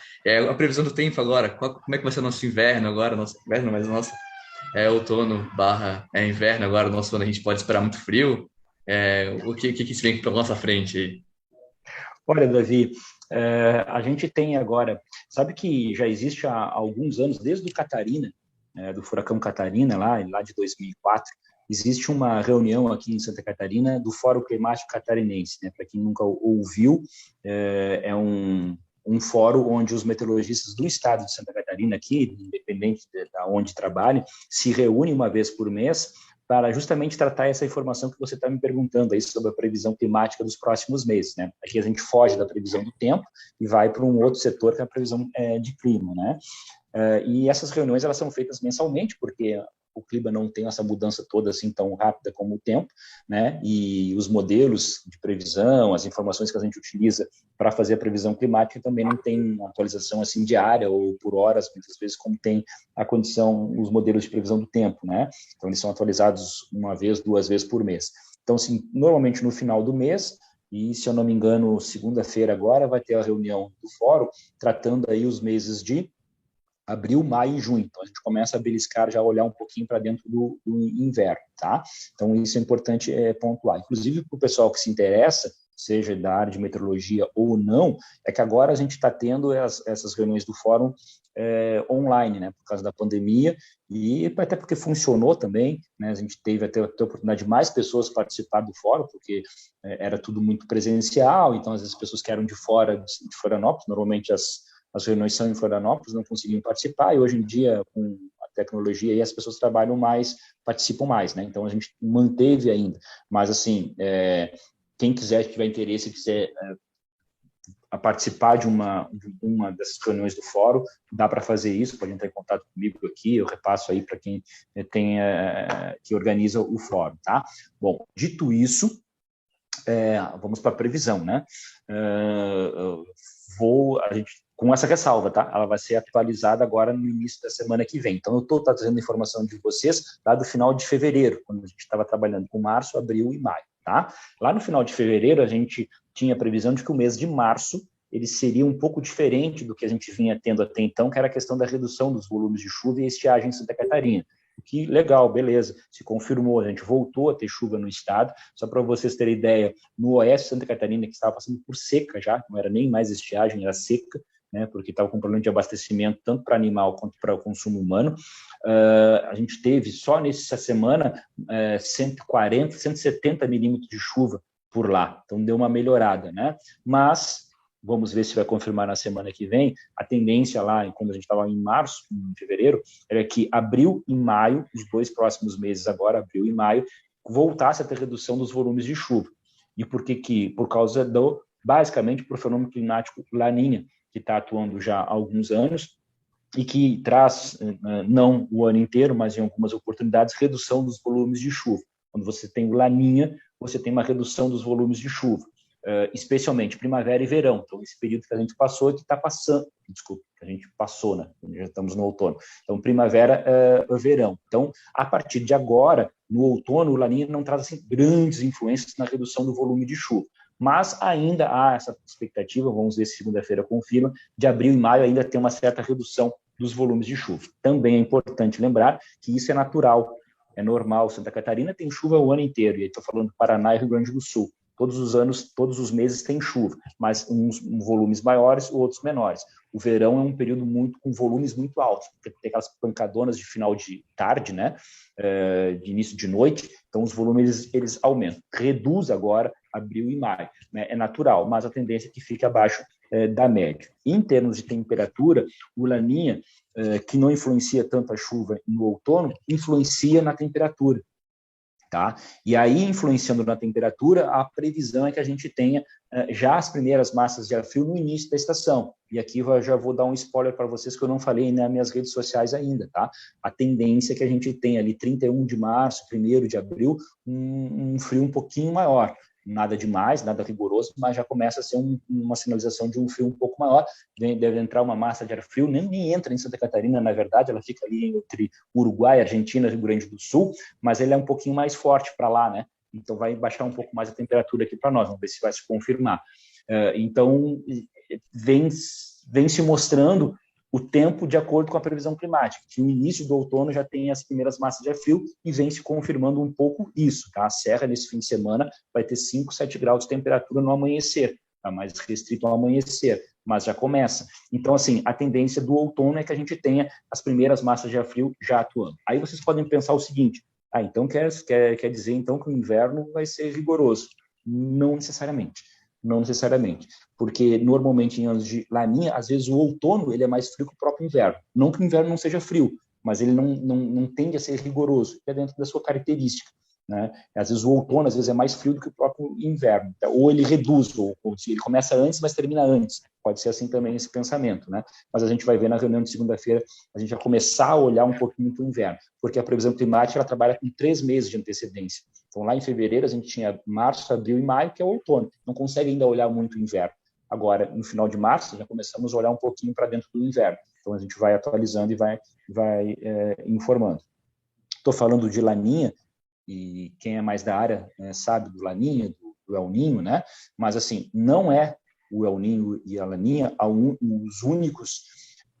a previsão do tempo agora, como é que vai ser o nosso inverno agora, nosso outono/inverno agora, o nosso ano a gente pode esperar muito frio, o que se vem pela nossa frente aí? Olha, Davi, a gente tem agora, sabe que já existe há alguns anos, desde o Catarina, do furacão Catarina, lá de 2004, existe uma reunião aqui em Santa Catarina do Fórum Climático Catarinense, né? Para quem nunca ouviu, é um fórum onde os meteorologistas do estado de Santa Catarina, aqui, independente de onde trabalhem, se reúnem uma vez por mês para justamente tratar essa informação que você está me perguntando aí sobre a previsão climática dos próximos meses, né? Aqui a gente foge da previsão do tempo e vai para um outro setor que é a previsão de clima, né? E essas reuniões elas são feitas mensalmente, porque o clima não tem essa mudança toda assim tão rápida como o tempo, né? E os modelos de previsão, as informações que a gente utiliza para fazer a previsão climática também não tem uma atualização assim diária ou por horas, muitas vezes como tem a condição, os modelos de previsão do tempo, né? Então eles são atualizados uma vez, 2 vezes por mês. Então, assim, normalmente no final do mês, e se eu não me engano, segunda-feira agora vai ter a reunião do fórum tratando aí os meses de abril, maio e junho. Então, a gente começa a beliscar, já olhar um pouquinho para dentro do inverno, tá? Então, isso é importante pontuar. Inclusive, para o pessoal que se interessa, seja da área de meteorologia ou não, é que agora a gente está tendo essas reuniões do fórum online, né? Por causa da pandemia, e até porque funcionou também, né? A gente teve até a oportunidade de mais pessoas participar do fórum, porque era tudo muito presencial, então, às vezes, pessoas que eram de fora de Florianópolis, normalmente as reuniões são em Florianópolis, não conseguiam participar, e hoje em dia, com a tecnologia, aí as pessoas trabalham mais, participam mais, né? Então, a gente manteve ainda. Mas, assim, quem quiser, tiver interesse, quiser participar de uma dessas reuniões do fórum, dá para fazer isso, pode entrar em contato comigo aqui, eu repasso aí para quem que organiza o fórum, tá? Bom, dito isso, vamos para a previsão, né? A gente, com essa ressalva, tá? Ela vai ser atualizada agora no início da semana que vem. Então, eu estou trazendo informação de vocês lá do final de fevereiro, quando a gente estava trabalhando com março, abril e maio, tá? Lá no final de fevereiro, a gente tinha a previsão de que o mês de março ele seria um pouco diferente do que a gente vinha tendo até então, que era a questão da redução dos volumes de chuva e estiagem em Santa Catarina. Que legal, beleza, se confirmou, a gente voltou a ter chuva no estado. Só para vocês terem ideia, no oeste de Santa Catarina, que estava passando por seca já, não era nem mais estiagem, era seca, né, porque estava com problema de abastecimento tanto para animal quanto para o consumo humano. A gente teve só nessa semana 140, 170 milímetros de chuva por lá, então deu uma melhorada, né? Mas vamos ver se vai confirmar na semana que vem. A tendência lá, quando a gente estava em março, em fevereiro, era que abril e maio, os 2 próximos meses agora, abril e maio, voltasse a ter redução dos volumes de chuva. E por que que? Por causa basicamente, por fenômeno climático Laninha, que está atuando já há alguns anos e que traz, não o ano inteiro, mas em algumas oportunidades, redução dos volumes de chuva. Quando você tem o Laninha, você tem uma redução dos volumes de chuva, especialmente primavera e verão. Então, esse período que a gente passou e que está passando, desculpa, que a gente passou, né? Já estamos no outono. Então, primavera, verão. Então, a partir de agora, no outono, o Laninha não traz assim, grandes influências na redução do volume de chuva. Mas ainda há essa expectativa, vamos ver se segunda-feira confirma, de abril e maio ainda tem uma certa redução dos volumes de chuva. Também é importante lembrar que isso é natural, é normal. Santa Catarina tem chuva o ano inteiro, e aí estou falando do Paraná e Rio Grande do Sul. Todos os anos, todos os meses tem chuva, mas uns volumes maiores, outros menores. O verão é um período com volumes muito altos, porque tem aquelas pancadonas de final de tarde, né? De início de noite, então os volumes eles aumentam. Reduz agora abril e maio, né? É natural, mas a tendência é que fique abaixo da média. Em termos de temperatura, o Laninha, que não influencia tanto a chuva no outono, influencia na temperatura. Tá? E aí, influenciando na temperatura, a previsão é que a gente tenha já as primeiras massas de ar frio no início da estação. E aqui eu já vou dar um spoiler para vocês que eu não falei nas minhas redes sociais ainda, tá? A tendência é que a gente tenha ali 31 de março, 1º de abril, um frio um pouquinho maior. Nada demais, nada rigoroso, mas já começa a ser uma sinalização de um frio um pouco maior. Deve entrar uma massa de ar frio, nem entra em Santa Catarina, na verdade, ela fica ali entre Uruguai, Argentina e Rio Grande do Sul, mas ele é um pouquinho mais forte para lá, né? Então vai baixar um pouco mais a temperatura aqui para nós, vamos ver se vai se confirmar. Então, vem se mostrando o tempo de acordo com a previsão climática, que no início do outono já tem as primeiras massas de ar frio e vem se confirmando um pouco isso, tá? A Serra, nesse fim de semana, vai ter 5, 7 graus de temperatura no amanhecer, tá mais restrito ao amanhecer, mas já começa. Então, assim, a tendência do outono é que a gente tenha as primeiras massas de ar frio já atuando. Aí vocês podem pensar o seguinte, então quer dizer então que o inverno vai ser rigoroso? Não necessariamente. Não necessariamente, porque normalmente em anos de Laninha, às vezes o outono ele é mais frio que o próprio inverno. Não que o inverno não seja frio, mas ele não tende a ser rigoroso, é dentro da sua característica, né? Às vezes o outono é mais frio do que o próprio inverno, tá? Ou ele reduz, ou ele começa antes, mas termina antes. Pode ser assim também esse pensamento, né? Mas a gente vai ver na reunião de segunda-feira, a gente vai começar a olhar um pouquinho para o inverno, porque a previsão climática ela trabalha com 3 meses de antecedência. Então, lá em fevereiro, a gente tinha março, abril e maio, que é o outono. Não consegue ainda olhar muito o inverno. Agora, no final de março, já começamos a olhar um pouquinho para dentro do inverno. Então, a gente vai atualizando e vai informando. Estou falando de Laninha, e quem é mais da área sabe do Laninha, do El Niño, né? Mas, assim, não é o El Niño e a Laninha os únicos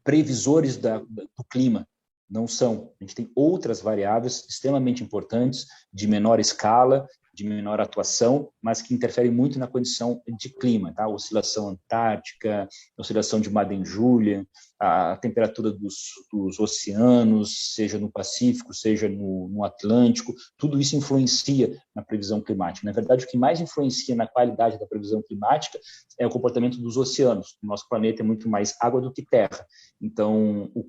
previsores do clima. Não são. A gente tem outras variáveis extremamente importantes, de menor escala, de menor atuação, mas que interferem muito na condição de clima, tá? Oscilação antártica, oscilação de Madden-Julian, a temperatura dos oceanos, seja no Pacífico, seja no Atlântico, tudo isso influencia na previsão climática. Na verdade, o que mais influencia na qualidade da previsão climática é o comportamento dos oceanos. O nosso planeta é muito mais água do que terra. Então, o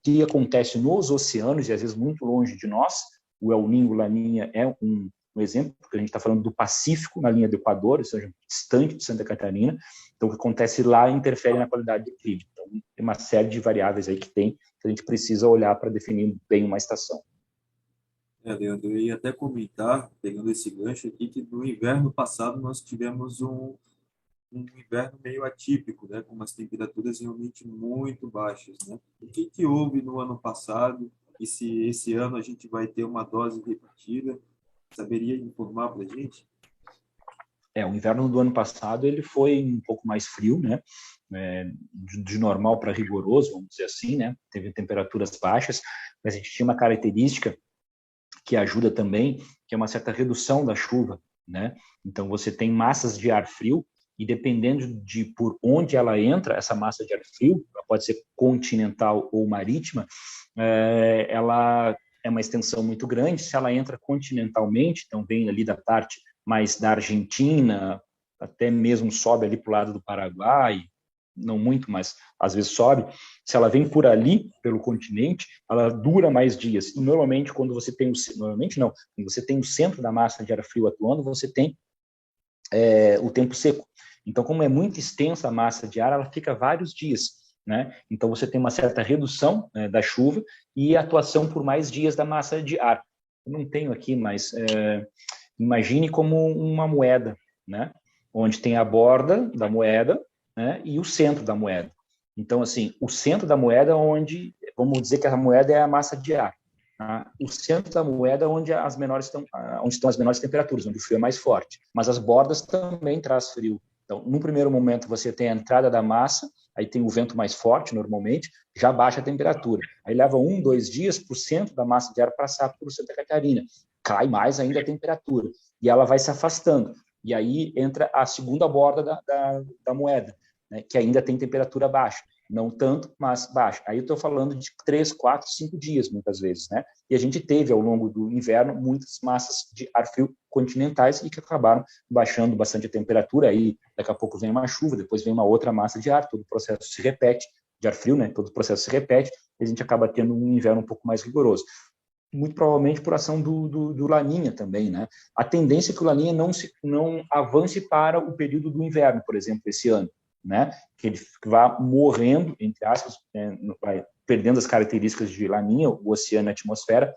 que acontece nos oceanos, e às vezes muito longe de nós, o El Niño, Laninha é um exemplo, porque a gente está falando do Pacífico, na linha do Equador, ou seja, distante de Santa Catarina. Então, o que acontece lá interfere na qualidade do clima. Então, tem uma série de variáveis aí que a gente precisa olhar para definir bem uma estação. Leandro, eu ia até comentar, pegando esse gancho aqui, que no inverno passado nós tivemos um inverno meio atípico, né, com umas temperaturas realmente muito baixas, né? O que houve no ano passado e se esse ano a gente vai ter uma dose repetida? Saberia informar para a gente? O inverno do ano passado ele foi um pouco mais frio, né? De normal para rigoroso, vamos dizer assim, né? Teve temperaturas baixas, mas a gente tinha uma característica que ajuda também, que é uma certa redução da chuva, né? Então você tem massas de ar frio e dependendo de por onde ela entra, essa massa de ar frio, ela pode ser continental ou marítima, ela é uma extensão muito grande. Se ela entra continentalmente, então vem ali da parte mais da Argentina, até mesmo sobe ali para o lado do Paraguai, não muito, mas às vezes sobe. Se ela vem por ali, pelo continente, ela dura mais dias. E normalmente, quando você tem quando você tem o centro da massa de ar frio atuando, você tem o tempo seco. Então, como é muito extensa a massa de ar, ela fica vários dias, né? Então, você tem uma certa redução da chuva e atuação por mais dias da massa de ar. Eu não tenho aqui, mas imagine como uma moeda, né? Onde tem a borda da moeda, né? E o centro da moeda. Então, assim, o centro da moeda é onde, vamos dizer que a moeda é a massa de ar. Tá? O centro da moeda é onde estão as menores temperaturas, onde o frio é mais forte. Mas as bordas também traz frio. Então, no primeiro momento, você tem a entrada da massa, aí tem o vento mais forte, normalmente, já baixa a temperatura. Aí leva 1, 2 dias para o centro da massa de ar passar por Santa Catarina. Cai mais ainda a temperatura. E ela vai se afastando. E aí entra a segunda borda da moeda, né, que ainda tem temperatura baixa. Não tanto, mas baixa. Aí eu estou falando de 3, 4, 5 dias, muitas vezes, né? E a gente teve, ao longo do inverno, muitas massas de ar frio continentais e que acabaram baixando bastante a temperatura. Aí, daqui a pouco vem uma chuva, depois vem uma outra massa de ar, todo o processo se repete, de ar frio, né? Todo o processo se repete, e a gente acaba tendo um inverno um pouco mais rigoroso. Muito provavelmente por ação do Laninha também, né? A tendência é que o Laninha não avance para o período do inverno, por exemplo, esse ano, né? Que ele vá morrendo, entre aspas, vai perdendo as características de Laninha, o oceano e a atmosfera,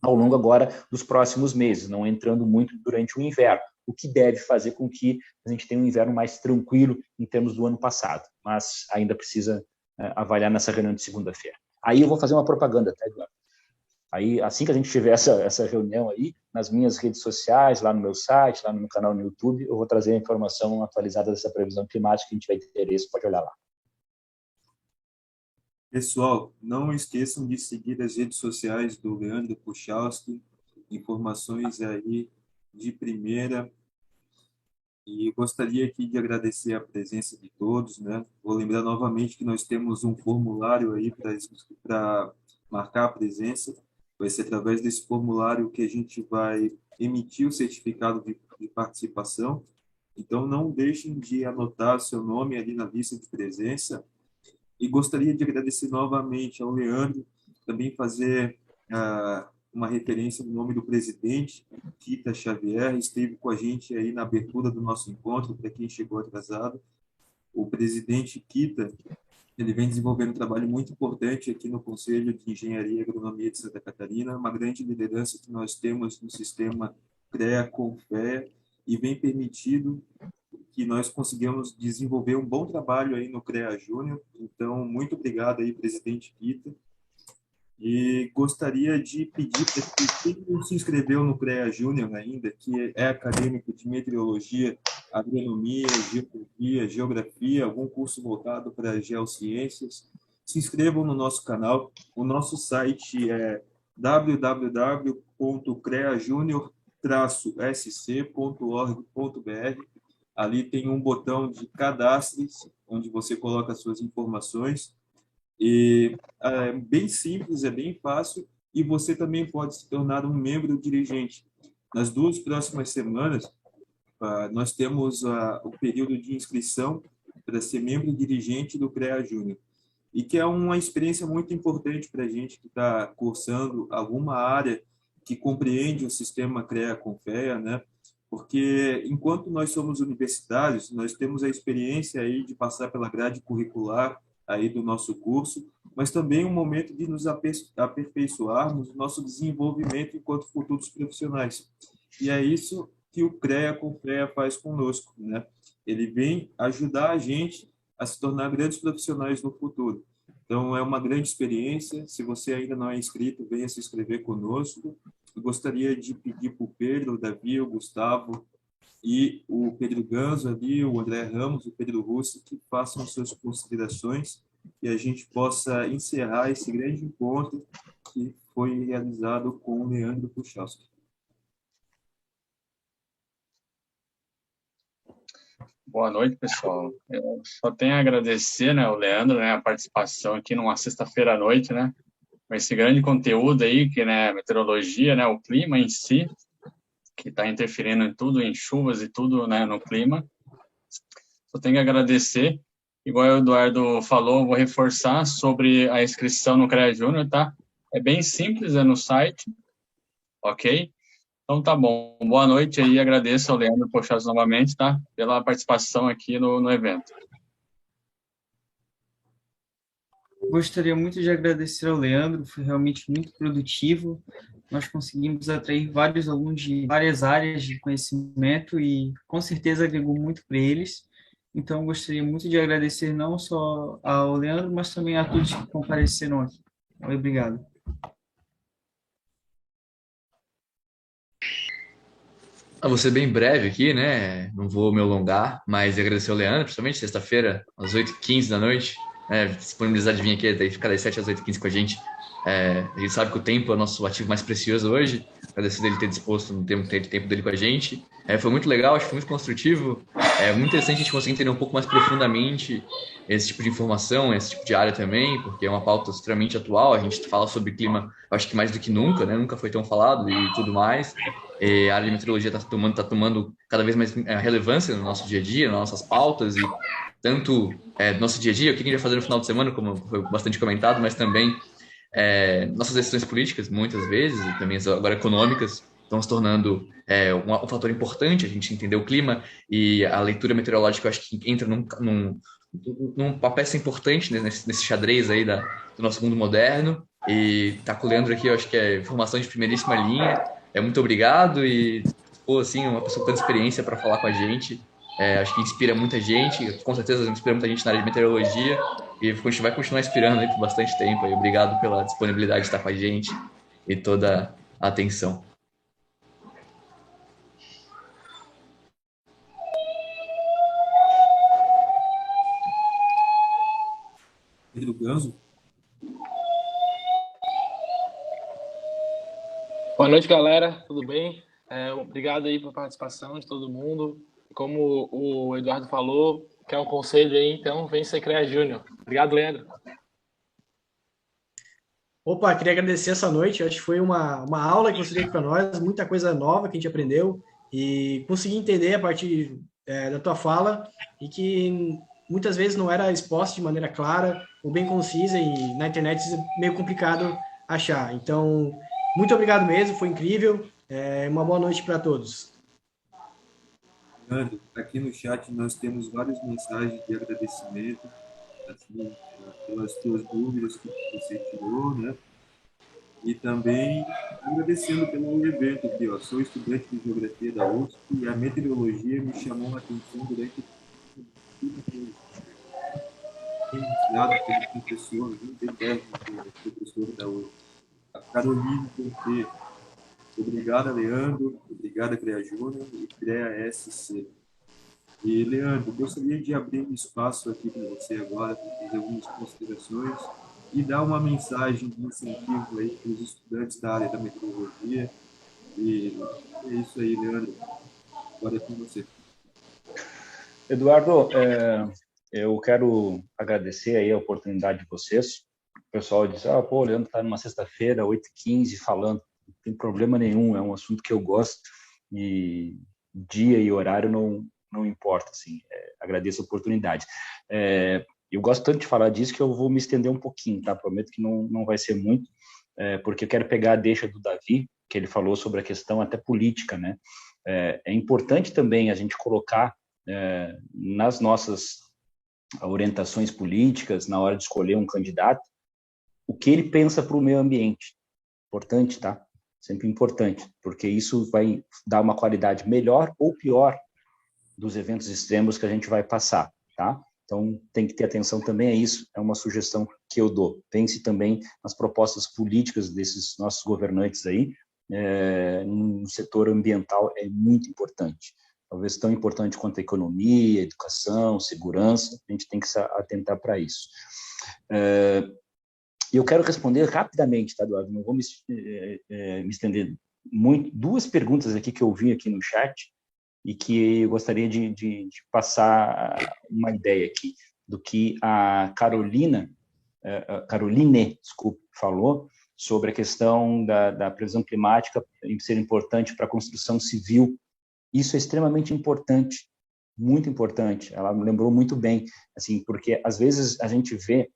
ao longo agora dos próximos meses, não entrando muito durante o inverno, o que deve fazer com que a gente tenha um inverno mais tranquilo em termos do ano passado, mas ainda precisa avaliar nessa reunião de segunda-feira. Aí eu vou fazer uma propaganda, tá, Eduardo? Aí, assim que a gente tiver essa reunião aí, nas minhas redes sociais, lá no meu site, lá no meu canal no YouTube, eu vou trazer a informação atualizada dessa previsão climática. Quem tiver interesse pode olhar lá. Pessoal, não esqueçam de seguir as redes sociais do Leandro Puchalski, informações aí de primeira. E gostaria aqui de agradecer a presença de todos, né? Vou lembrar novamente que nós temos um formulário aí para marcar a presença. Vai ser através desse formulário que a gente vai emitir o certificado de participação. Então, não deixem de anotar seu nome ali na lista de presença. E gostaria de agradecer novamente ao Leandro também fazer uma referência no nome do presidente, Kita Xavier, esteve com a gente aí na abertura do nosso encontro, para quem chegou atrasado. O presidente Kita, ele vem desenvolvendo um trabalho muito importante aqui no Conselho de Engenharia e Agronomia de Santa Catarina, uma grande liderança que nós temos no sistema CREA-CONFEA, e vem permitido que nós consigamos desenvolver um bom trabalho aí no CREA Júnior. Então, muito obrigado aí, presidente Kita. E gostaria de pedir para quem não se inscreveu no CREA Júnior ainda, que é acadêmico de meteorologia, agronomia, geografia, algum curso voltado para geociências, se inscrevam no nosso canal. O nosso site é www.creajunior-sc.org.br. Ali tem um botão de cadastre-se, onde você coloca as suas informações. E é bem simples, é bem fácil, e você também pode se tornar um membro dirigente. Nas 2 próximas semanas, nós temos o período de inscrição para ser membro dirigente do CREA Júnior, e que é uma experiência muito importante para a gente que está cursando alguma área que compreende o sistema CREA-CONFEA, né? Porque enquanto nós somos universitários, nós temos a experiência aí de passar pela grade curricular aí do nosso curso, mas também um momento de nos aperfeiçoarmos no nosso desenvolvimento enquanto futuros profissionais. E é isso que o CREA-CONFEA faz conosco, né? Ele vem ajudar a gente a se tornar grandes profissionais no futuro. Então, é uma grande experiência. Se você ainda não é inscrito, venha se inscrever conosco. Eu gostaria de pedir para o Pedro, o Davi, o Gustavo e o Pedro Ganzo ali, o André Ramos, o Pedro Russi, que façam suas considerações e a gente possa encerrar esse grande encontro que foi realizado com o Leandro Puchalski. Boa noite, pessoal. Eu só tenho a agradecer, né, o Leandro, né, a participação aqui numa sexta-feira à noite, né, com esse grande conteúdo aí, que, né, meteorologia, né, o clima em si, que está interferindo em tudo, em chuvas e tudo, né, no clima. Só tenho que agradecer. Igual o Eduardo falou, vou reforçar sobre a inscrição no CREA Júnior, tá? É bem simples, é no site, ok? Então tá bom. Boa noite aí, agradeço ao Leandro Puchalski novamente, tá? Pela participação aqui no evento. Gostaria muito de agradecer ao Leandro, foi realmente muito produtivo. Nós conseguimos atrair vários alunos de várias áreas de conhecimento e com certeza agregou muito para eles. Então, gostaria muito de agradecer não só ao Leandro, mas também a todos que compareceram aqui. Obrigado. Eu vou ser bem breve aqui, né? Não vou me alongar, mas agradecer ao Leandro, principalmente sexta-feira, às 8h15 da noite, disponibilizar de vir aqui, daí ficar das 7 às 8h15 com a gente. A gente sabe que o tempo é o nosso ativo mais precioso hoje. Agradecer dele ter disposto no tempo dele com a gente. Foi muito legal, acho que foi muito construtivo. É muito interessante a gente conseguir entender um pouco mais profundamente esse tipo de informação, esse tipo de área também, porque é uma pauta extremamente atual. A gente fala sobre clima, acho que mais do que nunca, né? Nunca foi tão falado e tudo mais. A área de meteorologia está tomando cada vez mais relevância no nosso dia a dia, nas nossas pautas, e tanto no nosso dia a dia, o que a gente vai fazer no final de semana, como foi bastante comentado, mas também nossas decisões políticas, muitas vezes, e também agora econômicas, estão se tornando um fator importante. A gente entender o clima, e a leitura meteorológica, eu acho que entra numa peça importante, né, nesse xadrez aí do nosso mundo moderno. E tá com o Leandro aqui, eu acho que é informação de primeiríssima linha. Muito obrigado, e assim, uma pessoa com tanta experiência para falar com a gente. Acho que inspira muita gente, com certeza inspira muita gente na área de meteorologia, e vai continuar inspirando aí por bastante tempo. Obrigado pela disponibilidade de estar com a gente e toda a atenção. Pedro Ganzo. Boa noite, galera. Tudo bem? Obrigado aí pela participação de todo mundo. Como o Eduardo falou, quer um conselho aí, então vem ser CREA Júnior. Obrigado, Leandro. Opa, queria agradecer essa noite. Acho que foi uma aula que você deu para nós, muita coisa nova que a gente aprendeu e consegui entender a partir da tua fala, e que muitas vezes não era exposta de maneira clara ou bem concisa, e na internet é meio complicado achar. Então, muito obrigado mesmo, foi incrível. Uma boa noite para todos. Leandro, aqui no chat nós temos várias mensagens de agradecimento, assim, pelas tuas dúvidas que você tirou, né? E também agradecendo pelo evento aqui, ó. Sou estudante de Geografia da USP e a meteorologia me chamou a atenção durante iniciado pelo professor, bem técnico, professor da USP, a Carolina Conte. Obrigado, Leandro. Obrigado, CREA Júnior e CREA SC. E, Leandro, gostaria de abrir um espaço aqui para você agora, para fazer algumas considerações e dar uma mensagem de incentivo aí para os estudantes da área da meteorologia. E é isso aí, Leandro. Agora é com você. Eduardo, eu quero agradecer aí a oportunidade de vocês. O pessoal diz, pô, o Leandro está numa sexta-feira, 8h15, falando. Não tem problema nenhum, é um assunto que eu gosto e dia e horário não importa, assim, agradeço a oportunidade. Eu gosto tanto de falar disso que eu vou me estender um pouquinho, tá? Prometo que não vai ser muito, porque eu quero pegar a deixa do Davi, que ele falou sobre a questão até política, né? É importante também a gente colocar nas nossas orientações políticas, na hora de escolher um candidato, o que ele pensa para o meio ambiente. Importante, tá? Sempre importante, porque isso vai dar uma qualidade melhor ou pior dos eventos extremos que a gente vai passar, tá? Então, tem que ter atenção também a isso, é uma sugestão que eu dou. Pense também nas propostas políticas desses nossos governantes aí, no setor ambiental é muito importante. Talvez tão importante quanto a economia, educação, segurança, a gente tem que se atentar para isso. Eu quero responder rapidamente, tá, Eduardo? Não vou me estender muito. Duas perguntas aqui que eu vi aqui no chat e que eu gostaria de passar uma ideia aqui do que a Caroline, desculpe, falou sobre a questão da previsão climática ser importante para a construção civil. Isso é extremamente importante, muito importante. Ela me lembrou muito bem, assim, porque às vezes a gente vê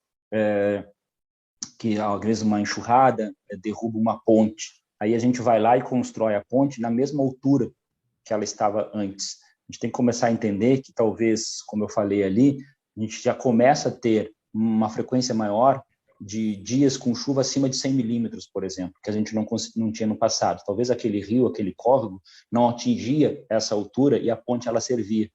que às vezes uma enxurrada derruba uma ponte. Aí a gente vai lá e constrói a ponte na mesma altura que ela estava antes. A gente tem que começar a entender que talvez, como eu falei ali, a gente já começa a ter uma frequência maior de dias com chuva acima de 100 milímetros, por exemplo, que a gente não tinha no passado. Talvez aquele rio, aquele córrego, não atingia essa altura e a ponte ela servia.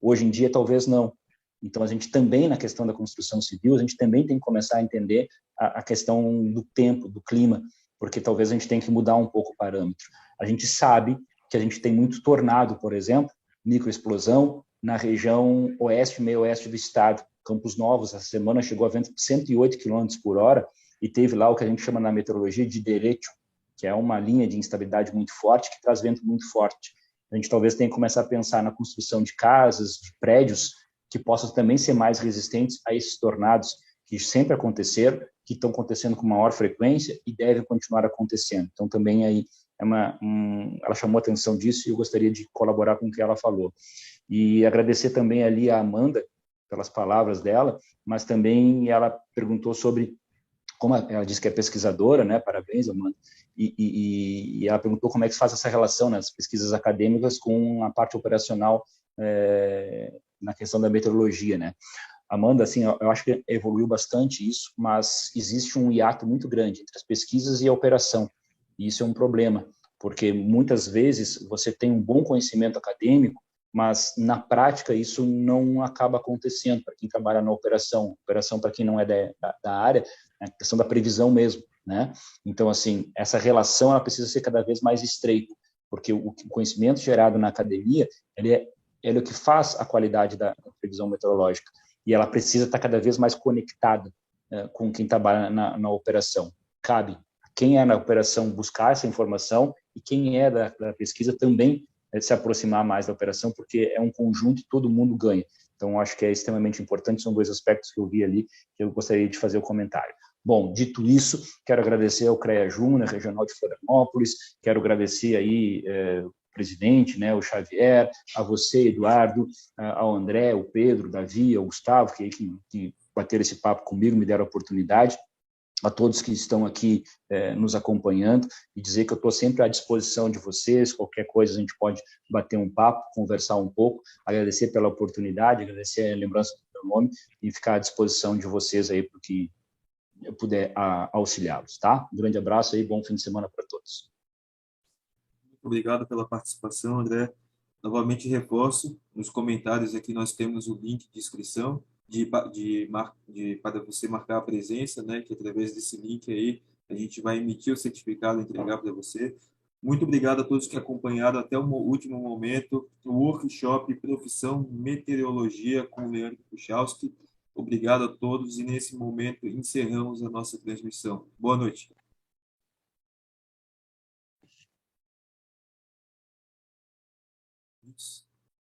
Hoje em dia, talvez não. Então, a gente também, na questão da construção civil, a gente também tem que começar a entender a questão do tempo, do clima, porque talvez a gente tenha que mudar um pouco o parâmetro. A gente sabe que a gente tem muito tornado, por exemplo, microexplosão, na região oeste e meio oeste do estado. Campos Novos, essa semana, chegou a vento de 108 km por hora e teve lá o que a gente chama na meteorologia de derecho, que é uma linha de instabilidade muito forte, que traz vento muito forte. A gente talvez tenha que começar a pensar na construção de casas, de prédios, que possam também ser mais resistentes a esses tornados que sempre aconteceram, que estão acontecendo com maior frequência e devem continuar acontecendo. Então, também aí ela chamou a atenção disso e eu gostaria de colaborar com o que ela falou. E agradecer também ali a Amanda pelas palavras dela, mas também ela perguntou sobre, como ela disse que é pesquisadora, né? Parabéns, Amanda, e ela perguntou como é que se faz essa relação nas pesquisas acadêmicas com a parte operacional na questão da meteorologia, né? Amanda, assim, eu acho que evoluiu bastante isso, mas existe um hiato muito grande entre as pesquisas e a operação. E isso é um problema, porque muitas vezes você tem um bom conhecimento acadêmico, mas na prática isso não acaba acontecendo para quem trabalha na operação. Operação, para quem não é da área, é a questão da previsão mesmo, né? Então, assim, essa relação ela precisa ser cada vez mais estreita, porque o conhecimento gerado na academia, ele é o que faz a qualidade da previsão meteorológica, e ela precisa estar cada vez mais conectada com quem trabalha na operação. Cabe a quem é na operação buscar essa informação e quem é da pesquisa também se aproximar mais da operação, porque é um conjunto e todo mundo ganha. Então, acho que é extremamente importante, são dois aspectos que eu vi ali que eu gostaria de fazer o comentário. Bom, dito isso, quero agradecer ao CREA Júnior, Regional de Florianópolis, quero agradecer aí o presidente, né, o Xavier, a você, Eduardo, ao André, o Pedro, o Davi, ao Gustavo, que bateram esse papo comigo, me deram a oportunidade. a todos que estão aqui nos acompanhando e dizer que eu estou sempre à disposição de vocês. Qualquer coisa a gente pode bater um papo, conversar um pouco, agradecer pela oportunidade, agradecer a lembrança do meu nome e ficar à disposição de vocês aí para o que eu puder auxiliá-los, tá? Um grande abraço aí, bom fim de semana para todos. Obrigado pela participação, André. Novamente reforço, nos comentários aqui nós temos o link de inscrição para você marcar a presença, né, que através desse link aí a gente vai emitir o certificado e entregar para você. Muito obrigado a todos que acompanharam até o último momento o workshop Profissão Meteorologia com o Leandro Puchalski. Obrigado a todos e nesse momento encerramos a nossa transmissão. Boa noite.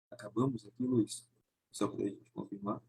Acabamos aqui, Luiz? Só para a gente confirmar.